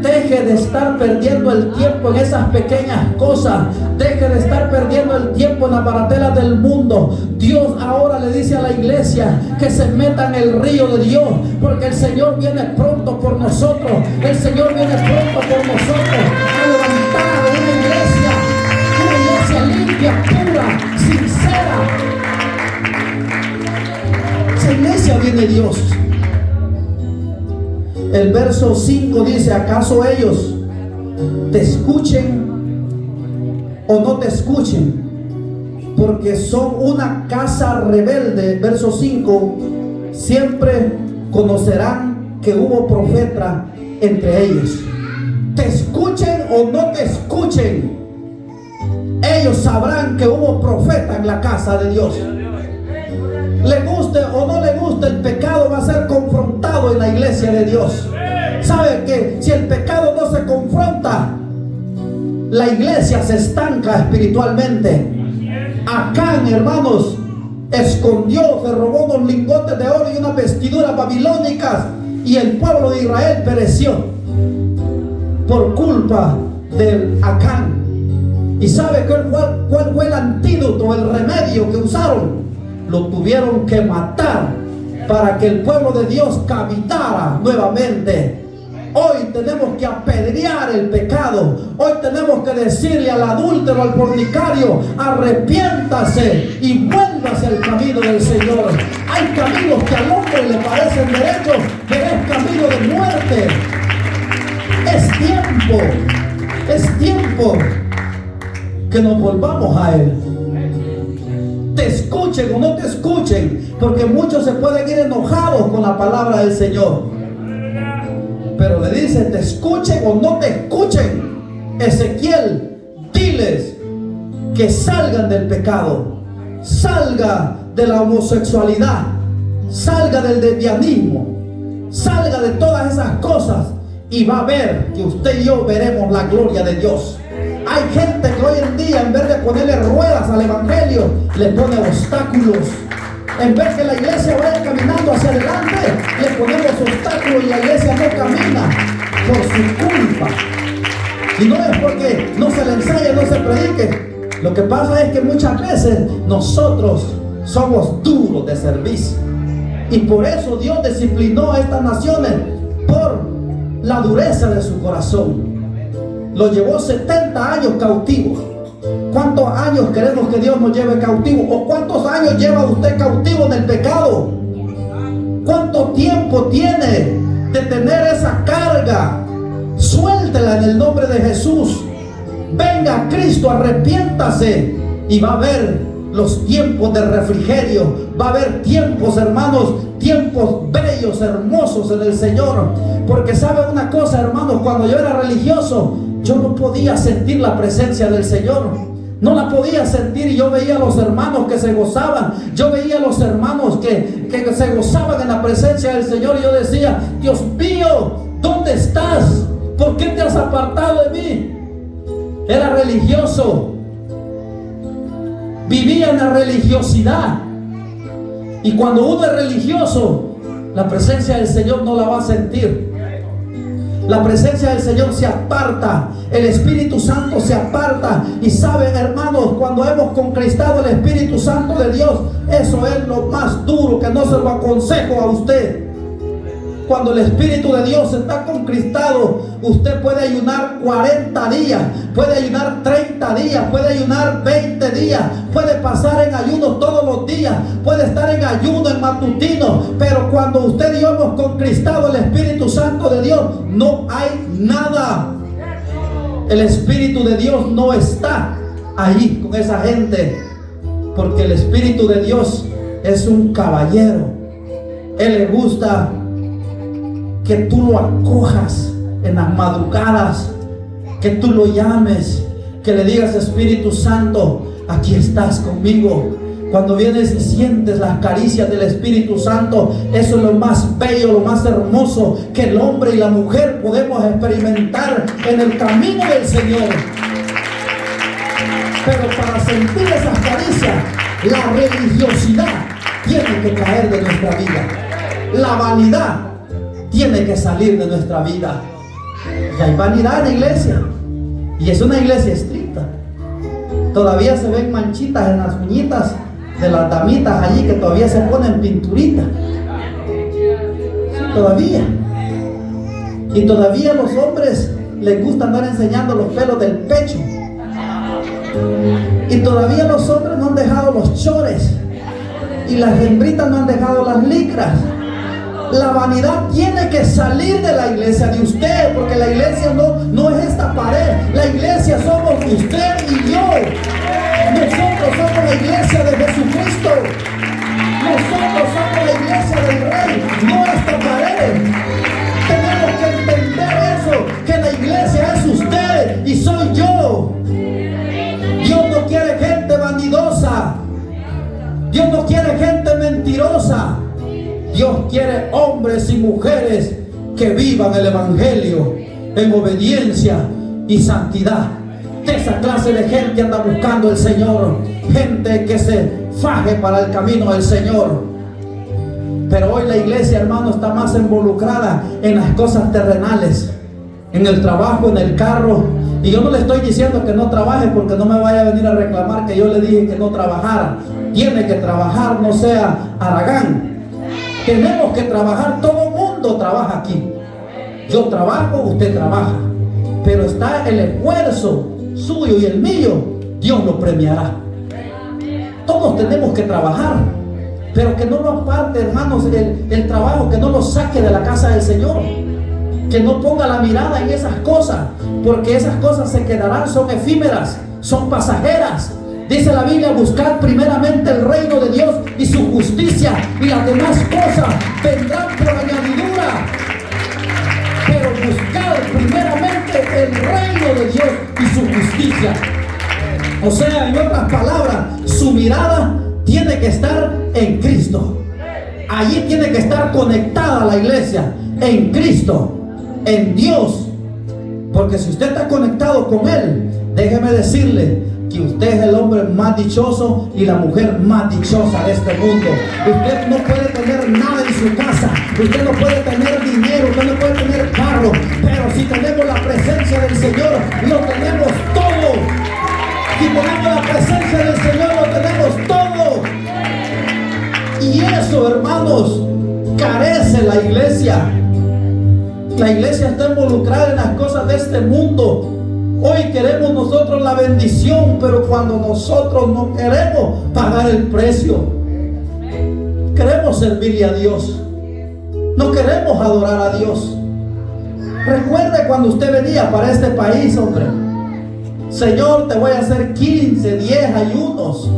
Deje de estar perdiendo el tiempo en esas pequeñas cosas. Deje de estar perdiendo el tiempo en las baratelas del mundo. Dios ahora le dice a la iglesia que se meta en el río de Dios, porque el Señor viene pronto por nosotros. El Señor viene pronto por nosotros a levantar una iglesia limpia, pura, sincera. Esa iglesia viene Dios. El verso 5 dice: ¿acaso ellos te escuchen o no te escuchen? Porque son una casa rebelde. Verso 5: siempre conocerán que hubo profeta entre ellos. Te escuchen o no te escuchen, ellos sabrán que hubo profeta en la casa de Dios. Le guste o no le guste, el pecado va a ser confrontado en la iglesia de Dios. ¿Sabe que si el pecado no se confronta, la iglesia se estanca espiritualmente? Acán, hermanos, escondió, se robó unos lingotes de oro y unas vestiduras babilónicas, y el pueblo de Israel pereció por culpa del Acán. ¿Y sabe cuál fue el antídoto, el remedio que usaron? Lo tuvieron que matar para que el pueblo de Dios caminara nuevamente. Hoy tenemos que apedrear el pecado. Hoy tenemos que decirle al adúltero, al fornicario: arrepiéntase y vuélvase al camino del Señor. Hay caminos que al hombre le parecen derechos, pero es camino de muerte. Es tiempo que nos volvamos a Él. Te escuchen o no te escuchen, porque muchos se pueden ir enojados con la palabra del Señor. Pero le dice: te escuchen o no te escuchen. Ezequiel, diles que salgan del pecado, salga de la homosexualidad, salga del lesbianismo, salga de todas esas cosas, y va a ver que usted y yo veremos la gloria de Dios. Hay gente que hoy en día, en vez de ponerle ruedas al evangelio, le pone obstáculos. En vez que la iglesia vaya caminando hacia adelante, le ponemos obstáculos y la iglesia no camina por su culpa. Y no es porque no se le enseñe, no se predique. Lo que pasa es que muchas veces nosotros somos duros de servicio. Y por eso Dios disciplinó a estas naciones por la dureza de su corazón. Lo llevó 70 años cautivo. ¿Cuántos años queremos que Dios nos lleve cautivo? ¿O cuántos años lleva usted cautivo en el pecado? ¿Cuánto tiempo tiene de tener esa carga? Suéltela en el nombre de Jesús. Venga a Cristo, arrepiéntase y va a haber los tiempos de refrigerio. Va a haber tiempos, hermanos, tiempos bellos, hermosos en el Señor. Porque sabe una cosa, hermanos, cuando yo era religioso, yo no podía sentir la presencia del Señor. No la podía sentir, y yo veía a los hermanos que se gozaban. Yo veía a los hermanos que se gozaban en la presencia del Señor. Y yo decía: Dios mío, ¿dónde estás? ¿Por qué te has apartado de mí? Era religioso. Vivía en la religiosidad. Y cuando uno es religioso, la presencia del Señor no la va a sentir. La presencia del Señor se aparta, el Espíritu Santo se aparta. Y saben, hermanos, cuando hemos conquistado el Espíritu Santo de Dios, eso es lo más duro, que no se lo aconsejo a usted. Cuando el Espíritu de Dios está conquistado, usted puede ayunar 40 días, puede ayunar 30 días, puede ayunar 20 días, puede pasar en ayuno todos los días, puede estar en ayuno, en matutino. Pero cuando usted y yo hemos conquistado el Espíritu Santo de Dios, no hay nada. El Espíritu de Dios no está ahí con esa gente, porque el Espíritu de Dios es un caballero. Él le gusta que tú lo acojas en las madrugadas, que tú lo llames, que le digas: Espíritu Santo, aquí estás conmigo. Cuando vienes y sientes las caricias del Espíritu Santo, eso es lo más bello, lo más hermoso que el hombre y la mujer podemos experimentar en el camino del Señor. Pero para sentir esas caricias, la religiosidad tiene que caer de nuestra vida. La vanidad tiene que salir de nuestra vida. Y hay vanidad en la iglesia, y es una iglesia estricta. Todavía se ven manchitas en las uñitas de las damitas allí, que todavía se ponen pinturita. Todavía. Y todavía los hombres les gusta andar enseñando los pelos del pecho. Y todavía los hombres no han dejado los chores, y las hembritas no han dejado las licras. La vanidad tiene que salir de la iglesia de usted, porque la iglesia no es esta pared. La iglesia somos usted y yo. Nosotros somos la iglesia de Jesucristo. Nosotros somos la iglesia del Rey, no esta pared. Tenemos que entender eso, que la iglesia es usted y soy yo. Dios no quiere gente vanidosa. Dios no quiere gente mentirosa. Dios quiere hombres y mujeres que vivan el Evangelio en obediencia y santidad. De esa clase de gente anda buscando el Señor. Gente que se faje para el camino del Señor. Pero hoy la iglesia, hermano, está más involucrada en las cosas terrenales, en el trabajo, en el carro. Y yo no le estoy diciendo que no trabaje, porque no me vaya a venir a reclamar que yo le dije que no trabajara. Tiene que trabajar, no sea haragán. Tenemos que trabajar, todo el mundo trabaja aquí. Yo trabajo, usted trabaja. Pero está el esfuerzo suyo y el mío, Dios lo premiará. Todos tenemos que trabajar, pero que no lo aparte, hermanos, el trabajo, que no lo saque de la casa del Señor. Que no ponga la mirada en esas cosas, porque esas cosas se quedarán, son efímeras, son pasajeras. Dice la Biblia: buscar primeramente el reino de Dios y su justicia, y las demás cosas vendrán por añadidura. Pero buscar primeramente el reino de Dios y su justicia. O sea, en otras palabras, su mirada tiene que estar en Cristo. Allí tiene que estar conectada la iglesia, en Cristo, en Dios. Porque si usted está conectado con Él, déjeme decirle que usted es el hombre más dichoso y la mujer más dichosa de este mundo. Usted no puede tener nada en su casa, usted no puede tener dinero, usted no puede tener carro, pero si tenemos la presencia del Señor, lo tenemos todo. Si tenemos la presencia del Señor, lo tenemos todo. Y eso, hermanos, carece la iglesia. La iglesia está involucrada en las cosas de este mundo. Hoy queremos nosotros la bendición, pero cuando nosotros no queremos pagar el precio, queremos servirle a Dios, no queremos adorar a Dios. Recuerde cuando usted venía para este país, hombre, Señor, te voy a hacer 15, 10 ayunos.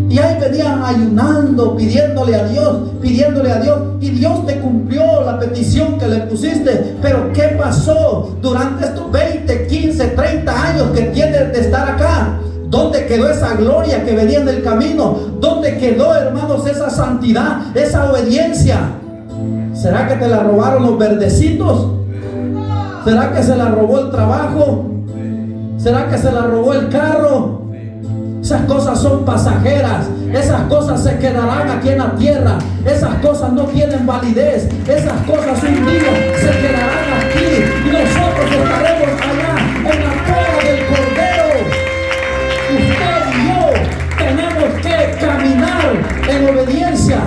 Y ahí venían ayunando, pidiéndole a Dios, y Dios te cumplió la petición que le pusiste. Pero ¿qué pasó durante estos 20, 15, 30 años que tienes de estar acá? ¿Dónde quedó esa gloria que venía en el camino? ¿Dónde quedó, hermanos, esa santidad, esa obediencia? ¿Será que te la robaron los verdecitos? ¿Será que se la robó el trabajo? ¿Será que se la robó el carro? Esas cosas son pasajeras, esas cosas se quedarán aquí en la tierra, esas cosas no tienen validez, esas cosas un día se quedarán aquí y nosotros estaremos allá en la boda del Cordero. Usted y yo tenemos que caminar en obediencia.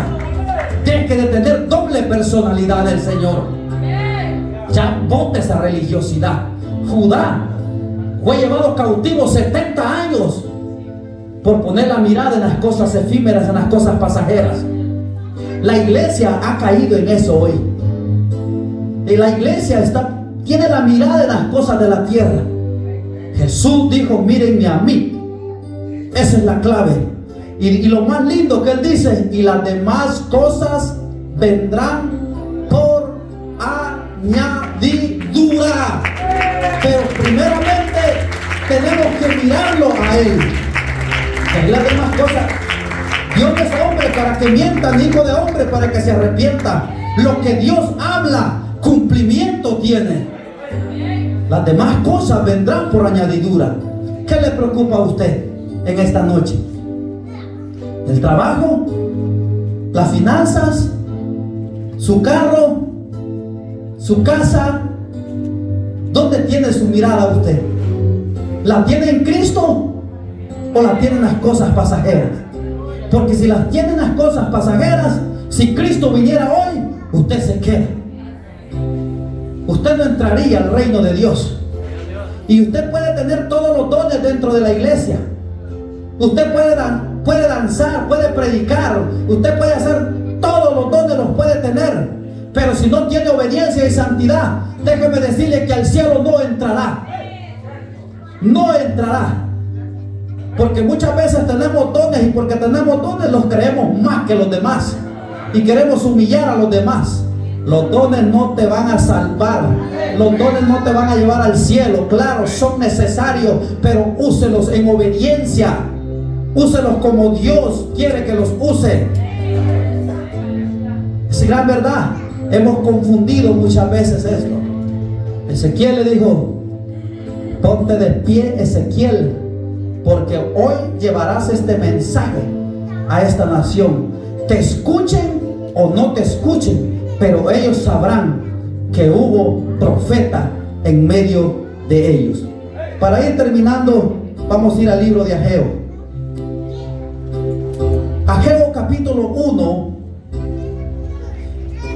Tiene que tener doble personalidad del Señor. Ya bote esa religiosidad. Judá fue llevado cautivo 70 años por poner la mirada en las cosas efímeras, en las cosas pasajeras. La iglesia ha caído en eso hoy. Y la iglesia tiene la mirada en las cosas de la tierra. Jesús dijo, mírenme a mí. Esa es la clave. Y lo más lindo que Él dice, y las demás cosas vendrán por añadidura. Pero primeramente tenemos que mirarlo a Él. Y las demás cosas, Dios no es hombre para que mienta, ni hijo de hombre para que se arrepienta. Lo que Dios habla, cumplimiento tiene. Las demás cosas vendrán por añadidura. ¿Qué le preocupa a usted en esta noche? ¿El trabajo? ¿Las finanzas? ¿Su carro? ¿Su casa? ¿Dónde tiene su mirada usted? ¿La tiene en Cristo o la tienen las cosas pasajeras? Porque si las tienen las cosas pasajeras, si Cristo viniera hoy, usted se queda. Usted no entraría al reino de Dios. Y usted puede tener todos los dones dentro de la iglesia. Usted puede danzar, puede predicar, usted puede hacer todos los dones, los puede tener. Pero si no tiene obediencia y santidad, déjeme decirle que al cielo no entrará. No entrará. Porque muchas veces tenemos dones, y porque tenemos dones los creemos más que los demás y queremos humillar a los demás. Los dones no te van a salvar, los dones no te van a llevar al cielo. Claro, son necesarios, pero úselos en obediencia, úselos como Dios quiere que los use. Es gran verdad. Hemos confundido muchas veces esto. Ezequiel le dijo, ponte de pie, Ezequiel, porque hoy llevarás este mensaje a esta nación. Te escuchen o no te escuchen, pero ellos sabrán que hubo profeta en medio de ellos. Para ir terminando, vamos a ir al libro de Ageo. Ageo capítulo 1.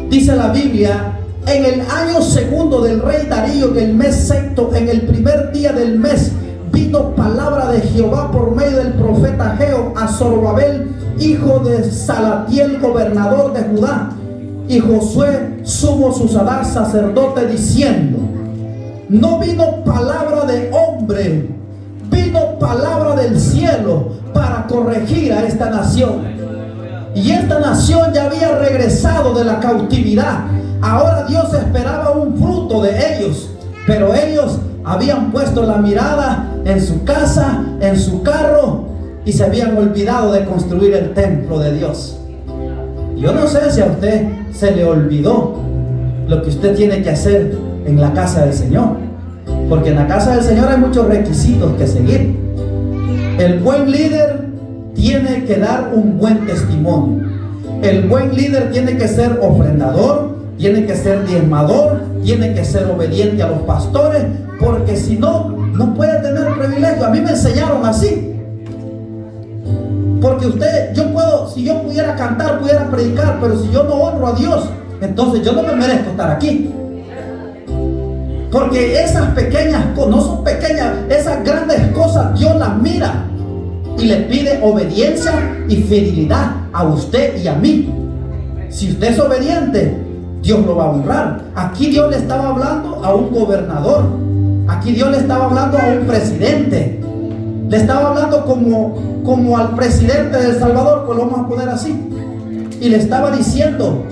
Dice la Biblia: en el año segundo del rey Darío, en el mes sexto, en el primer día del mes, vino palabra de Jehová por medio del profeta Ageo a Zorobabel, hijo de Salatiel, gobernador de Judá, y Josué, sumo susadar, sacerdote, diciendo: no vino palabra de hombre, vino palabra del cielo para corregir a esta nación. Y esta nación ya había regresado de la cautividad. Ahora Dios esperaba un fruto de ellos, pero ellos habían puesto la mirada en su casa, en su carro, y se habían olvidado de construir el templo de Dios. Yo no sé si a usted se le olvidó lo que usted tiene que hacer en la casa del Señor, porque en la casa del Señor hay muchos requisitos que seguir. El buen líder tiene que dar un buen testimonio. El buen líder tiene que ser ofrendador, tiene que ser diezmador, tiene que ser obediente a los pastores, porque si no, no puede tener privilegio. A mí me enseñaron así. Porque si yo pudiera cantar, pudiera predicar, pero si yo no honro a Dios, entonces yo no me merezco estar aquí. Porque esas pequeñas cosas, no son pequeñas, esas grandes cosas Dios las mira y le pide obediencia y fidelidad a usted y a mí. Si usted es obediente, Dios lo va a honrar. Aquí Dios le estaba hablando a un gobernador. Aquí Dios le estaba hablando a un presidente. Le estaba hablando como al presidente de El Salvador, pues lo vamos a poner así. Y le estaba diciendo: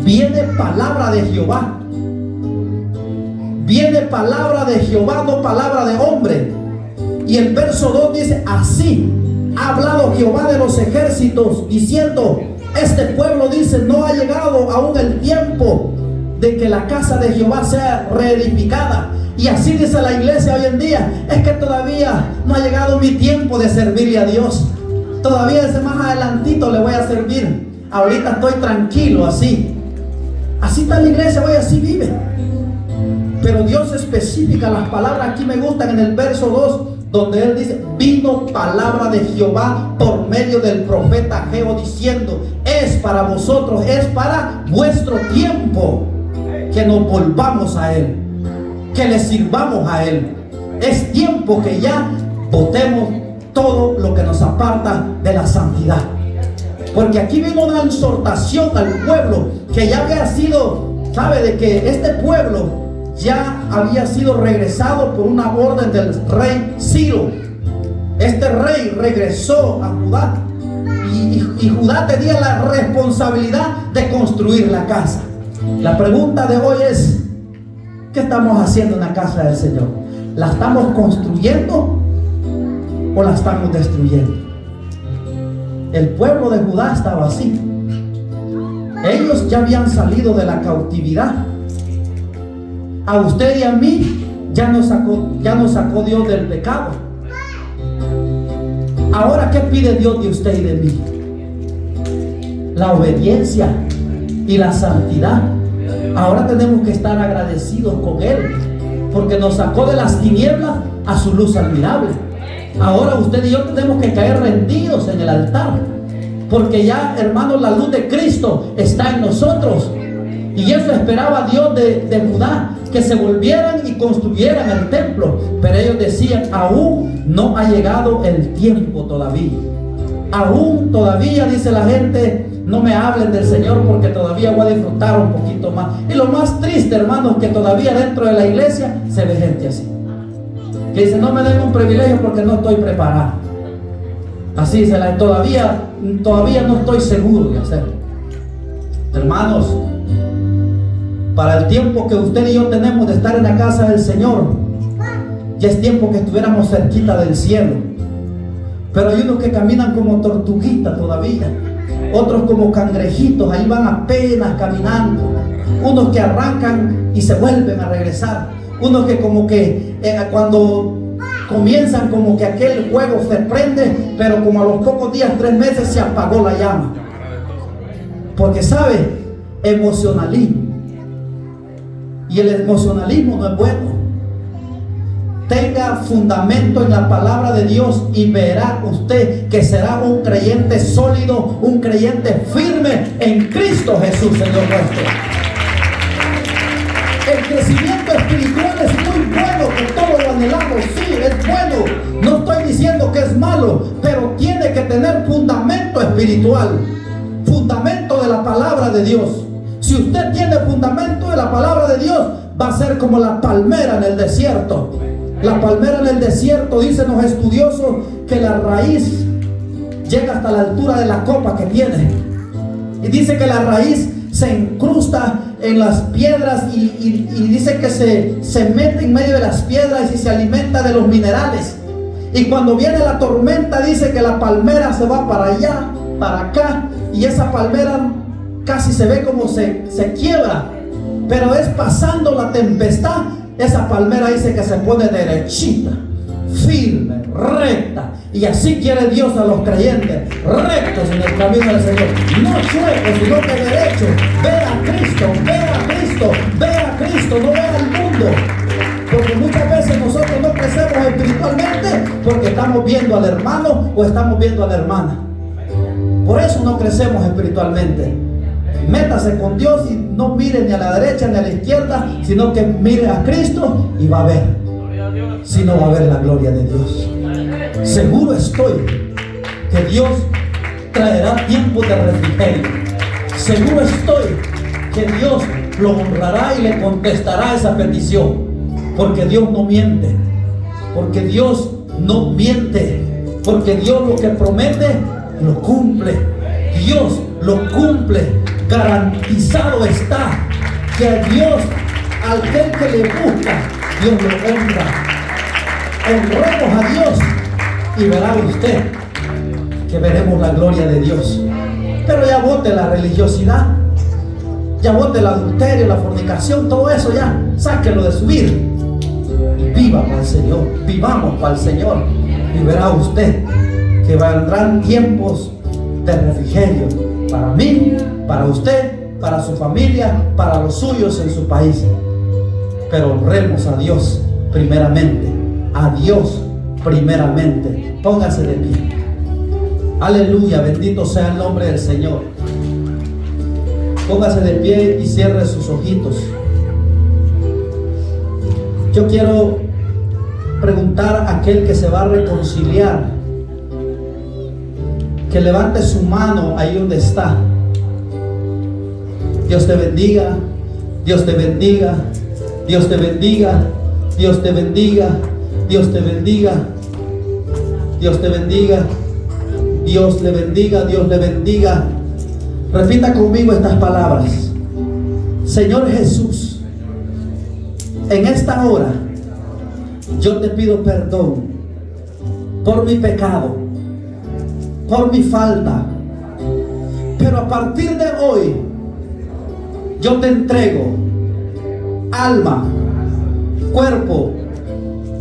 viene palabra de Jehová. Viene palabra de Jehová, no palabra de hombre. Y el verso 2 dice: así ha hablado Jehová de los ejércitos, diciendo: este pueblo, dice, no ha llegado aún el tiempo de que la casa de Jehová sea reedificada. Y así dice la iglesia hoy en día: es que todavía no ha llegado mi tiempo de servirle a Dios. Todavía ese más adelantito le voy a servir. Ahorita estoy tranquilo así. Así está la iglesia hoy, así vive. Pero Dios especifica las palabras. Aquí me gustan en el verso 2, donde Él dice: vino palabra de Jehová por medio del profeta Ageo, diciendo: es para vosotros, es para vuestro tiempo que nos volvamos a Él, que le sirvamos a Él. Es tiempo que ya botemos todo lo que nos aparta de la santidad. Porque aquí vino una exhortación al pueblo que ya había sido, sabe, de que este pueblo ya había sido regresado por una orden del rey Ciro. Este rey regresó a Judá y Judá tenía la responsabilidad de construir la casa. La pregunta de hoy es: ¿qué estamos haciendo en la casa del Señor? ¿La estamos construyendo o la estamos destruyendo? El pueblo de Judá estaba así. Ellos ya habían salido de la cautividad. A usted y a mí ya nos sacó Dios del pecado. Ahora, ¿qué pide Dios de usted y de mí? La obediencia y la santidad. Ahora tenemos que estar agradecidos con Él, porque nos sacó de las tinieblas a su luz admirable. Ahora usted y yo tenemos que caer rendidos en el altar, porque ya, hermanos, la luz de Cristo está en nosotros. Y eso esperaba Dios de Judá, que se volvieran y construyeran el templo. Pero ellos decían: aún no ha llegado el tiempo todavía. Aún todavía, dice la gente, no me hablen del Señor, porque todavía voy a disfrutar un poquito más. Y lo más triste, hermanos, que todavía dentro de la iglesia se ve gente así, que dice: no me den un privilegio porque no estoy preparado. Así dice todavía no estoy seguro de hacerlo. Hermanos, para el tiempo que usted y yo tenemos de estar en la casa del Señor, ya es tiempo que estuviéramos cerquita del cielo. Pero hay unos que caminan como tortuguitas todavía, otros como cangrejitos, ahí van apenas caminando. Unos que arrancan y se vuelven a regresar. Unos que como que cuando comienzan, como que aquel juego se prende, pero como a los pocos días, 3 meses, se apagó la llama. Porque sabe, emocionalismo. Y el emocionalismo no es bueno. Tenga fundamento en la palabra de Dios y verá usted que será un creyente sólido, un creyente firme en Cristo Jesús, Señor nuestro. El crecimiento espiritual es muy bueno, que todos lo anhelamos, sí, es bueno. No estoy diciendo que es malo, pero tiene que tener fundamento espiritual, fundamento de la palabra de Dios. Si usted tiene fundamento de la palabra de Dios, va a ser como la palmera en el desierto. La palmera en el desierto, dicen los estudiosos, que la raíz llega hasta la altura de la copa que tiene. Y dice que la raíz se incrusta en las piedras y dice que se mete en medio de las piedras y se alimenta de los minerales. Y cuando viene la tormenta, dice que la palmera se va para allá, para acá, y esa palmera casi se ve como se quiebra. Pero es pasando la tempestad, esa palmera dice que se pone derechita, firme. recta. Y así quiere Dios a los creyentes, rectos en el camino del Señor, no chuecos, sino que derechos. Ve a Cristo, ve a Cristo, ve a Cristo, no ve al mundo. Porque muchas veces nosotros no crecemos espiritualmente porque estamos viendo al hermano o estamos viendo a la hermana. Por eso no crecemos espiritualmente. Métase con Dios y no mire ni a la derecha ni a la izquierda, sino que mire a Cristo y va a ver. Si no, va a ver la gloria de Dios. Seguro estoy que Dios traerá tiempo de refrigerio. Seguro estoy que Dios lo honrará y le contestará esa petición. Porque Dios no miente. Porque Dios no miente. Porque Dios lo que promete lo cumple. Dios lo cumple. Garantizado está que a Dios, al que le busca, Dios lo honra. Honremos a Dios y verá usted que veremos la gloria de Dios. Pero ya bote la religiosidad, ya bote el adulterio, la fornicación, todo eso ya, sáquelo de su vida y viva para el Señor, vivamos para el Señor, y verá usted que vendrán tiempos de refrigerio para mí, para usted, para su familia, para los suyos en su país. Pero honremos a Dios primeramente, a Dios primeramente. Póngase de pie. Aleluya, bendito sea el nombre del Señor. Póngase de pie y cierre sus ojitos. Yo quiero preguntar a aquel que se va a reconciliar, que levante su mano ahí donde está. Dios te bendiga, Dios te bendiga, Dios te bendiga, Dios te bendiga, Dios te bendiga, Dios te bendiga, Dios le bendiga, Dios le bendiga. Repita conmigo estas palabras. Señor Jesús, en esta hora yo te pido perdón por mi pecado, por mi falta, pero a partir de hoy yo te entrego alma, cuerpo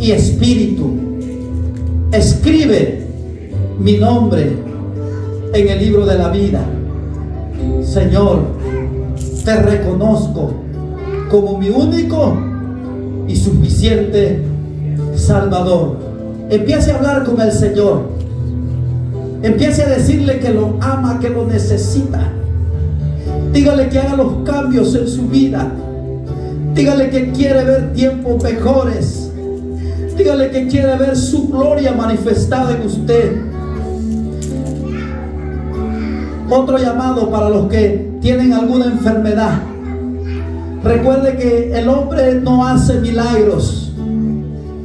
y espíritu. Escribe mi nombre en el libro de la vida. Señor, te reconozco como mi único y suficiente Salvador. Empiece a hablar con el Señor. Empiece a decirle que lo ama, que lo necesita. Dígale que haga los cambios en su vida. Dígale que quiere ver tiempos mejores. Dígale que quiere ver su gloria manifestada en usted. Otro llamado para los que tienen alguna enfermedad. Recuerde que el hombre no hace milagros,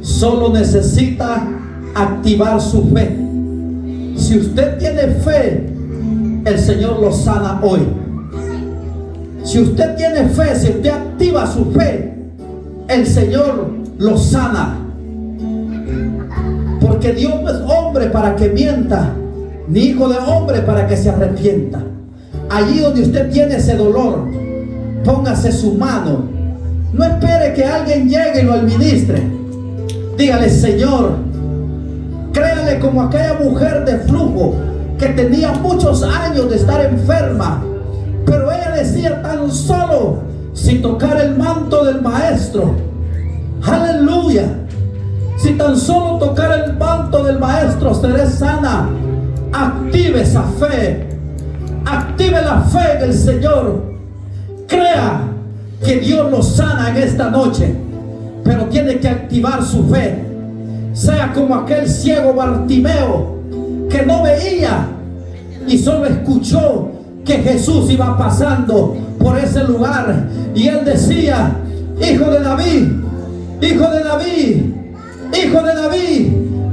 solo necesita activar su fe. Si usted tiene fe, el Señor lo sana hoy. Si usted tiene fe, si usted activa su fe, el Señor lo sana. Porque Dios no es hombre para que mienta, ni hijo de hombre para que se arrepienta. Allí donde usted tiene ese dolor, póngase su mano. No espere que alguien llegue y lo administre. Dígale: Señor, créale como aquella mujer de flujo que tenía muchos años de estar enferma, pero ella decía: tan solo si tocar el manto del Maestro, aleluya, si tan solo tocar el manto del Maestro seré sana. Active esa fe, active la fe en el Señor. Crea que Dios lo sana en esta noche, pero tiene que activar su fe. Sea como aquel ciego Bartimeo que no veía y solo escuchó que Jesús iba pasando por ese lugar, y él decía: Hijo de David, Hijo de David, Hijo de David,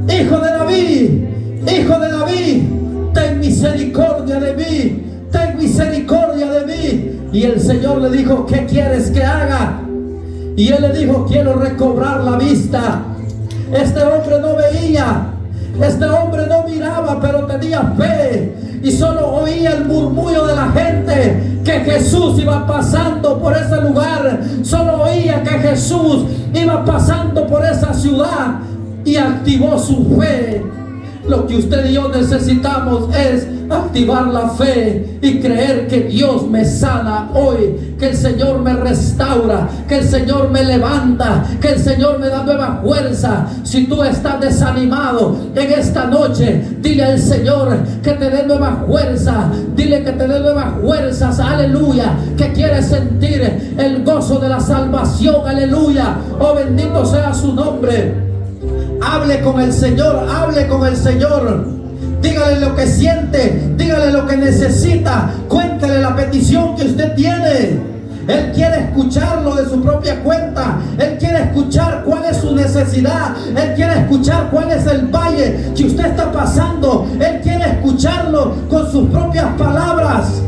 Hijo de David, Hijo de David, ten misericordia de mí, ten misericordia de mí. Y el Señor le dijo: ¿qué quieres que haga? Y él le dijo: quiero recobrar la vista. Este hombre no veía, este hombre no miraba, pero tenía fe, y solo oía el murmullo de la gente que Jesús iba pasando por ese lugar. Solo oía que Jesús iba pasando por esa ciudad. y activó su fe. Lo que usted y yo necesitamos es activar la fe y creer que Dios me sana hoy, que el Señor me restaura, que el Señor me levanta, que el Señor me da nueva fuerza. Si tú estás desanimado en esta noche, dile al Señor que te dé nueva fuerza, dile que te dé nuevas fuerzas, aleluya, que quieres sentir el gozo de la salvación, aleluya, oh bendito sea su nombre. Hable con el Señor, hable con el Señor. Dígale lo que siente, dígale lo que necesita, cuéntele la petición que usted tiene. Él quiere escucharlo de su propia cuenta. Él quiere escuchar cuál es su necesidad. Él quiere escuchar cuál es el valle que usted está pasando. Él quiere escucharlo con sus propias palabras.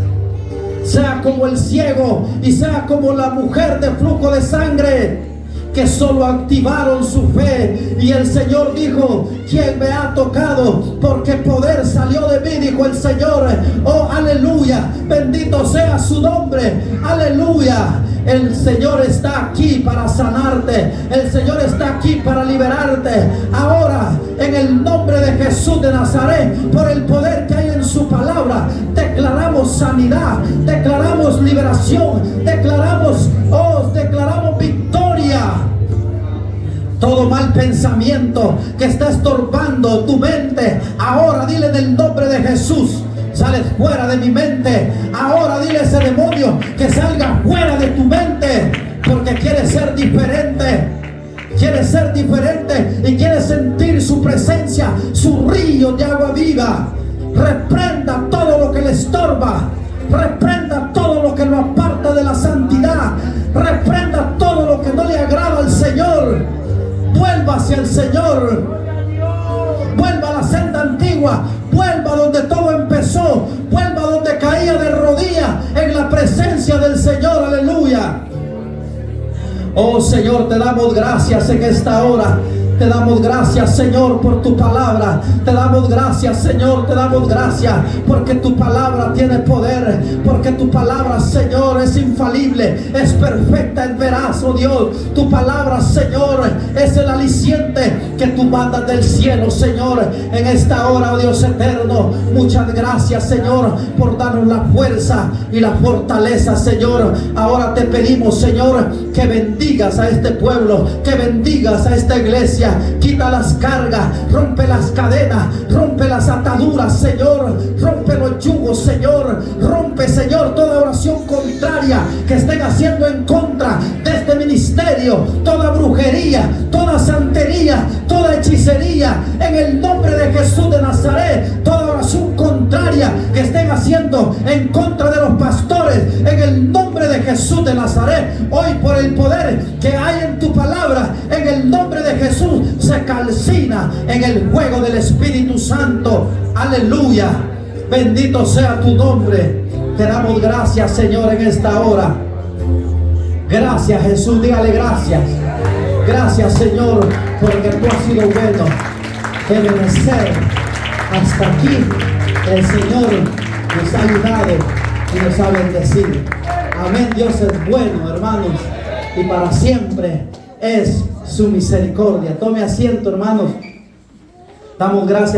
Sea como el ciego y sea como la mujer de flujo de sangre, que solo activaron su fe, y el Señor dijo: ¿quién me ha tocado? Porque poder salió de mí, dijo el Señor. Oh, aleluya, bendito sea su nombre, aleluya. El Señor está aquí para sanarte, el Señor está aquí para liberarte. Ahora, en el nombre de Jesús de Nazaret, por el poder que hay en su palabra, declaramos sanidad, declaramos liberación, declaramos victoria. Todo mal pensamiento que está estorbando tu mente, ahora dile: del nombre de Jesús, sales fuera de mi mente. Ahora dile a ese demonio que salga fuera de tu mente, porque quieres ser diferente. Quieres ser diferente y quieres sentir su presencia, su río de agua viva. Reprenda todo lo que le estorba, reprenda todo lo que lo aparta de la santidad, reprenda todo lo que no le agrada al Señor. Vuelva hacia el Señor, vuelva a la senda antigua, vuelva donde todo empezó, vuelva donde caía de rodillas en la presencia del Señor, aleluya. Oh Señor, te damos gracias en esta hora. Te damos gracias, Señor, por tu palabra. Te damos gracias, Señor, te damos gracias porque tu palabra tiene poder, porque tu palabra, Señor, es infalible, es perfecta, es veraz, oh Dios. Tu palabra, Señor, es el aliciente que tú mandas del cielo, Señor, en esta hora, oh Dios eterno. Muchas gracias, Señor, por darnos la fuerza y la fortaleza, Señor. Ahora te pedimos, Señor, que bendigas a este pueblo, que bendigas a esta iglesia. Quita las cargas, rompe las cadenas, rompe las ataduras, Señor, rompe los yugos, Señor, rompe, Señor, toda oración contraria que estén haciendo en contra de este ministerio, toda brujería, toda santería, toda hechicería, en el nombre de Jesús de Nazaret, toda oración contraria que estén haciendo en contra de los pastores, en el nombre de Jesús de Nazaret, hoy por el poder que hay en tu palabra, en el nombre de Jesús, se calcina en el juego del Espíritu Santo, aleluya. Bendito sea tu nombre. Te damos gracias, Señor, en esta hora. Gracias, Jesús, dígale gracias. Gracias, Señor, porque tú has sido bueno. Ebenecer, hasta aquí el Señor nos ha ayudado y nos ha bendecido. Amén. Dios es bueno, hermanos, y para siempre es su misericordia. Tome asiento, hermanos. Damos gracias.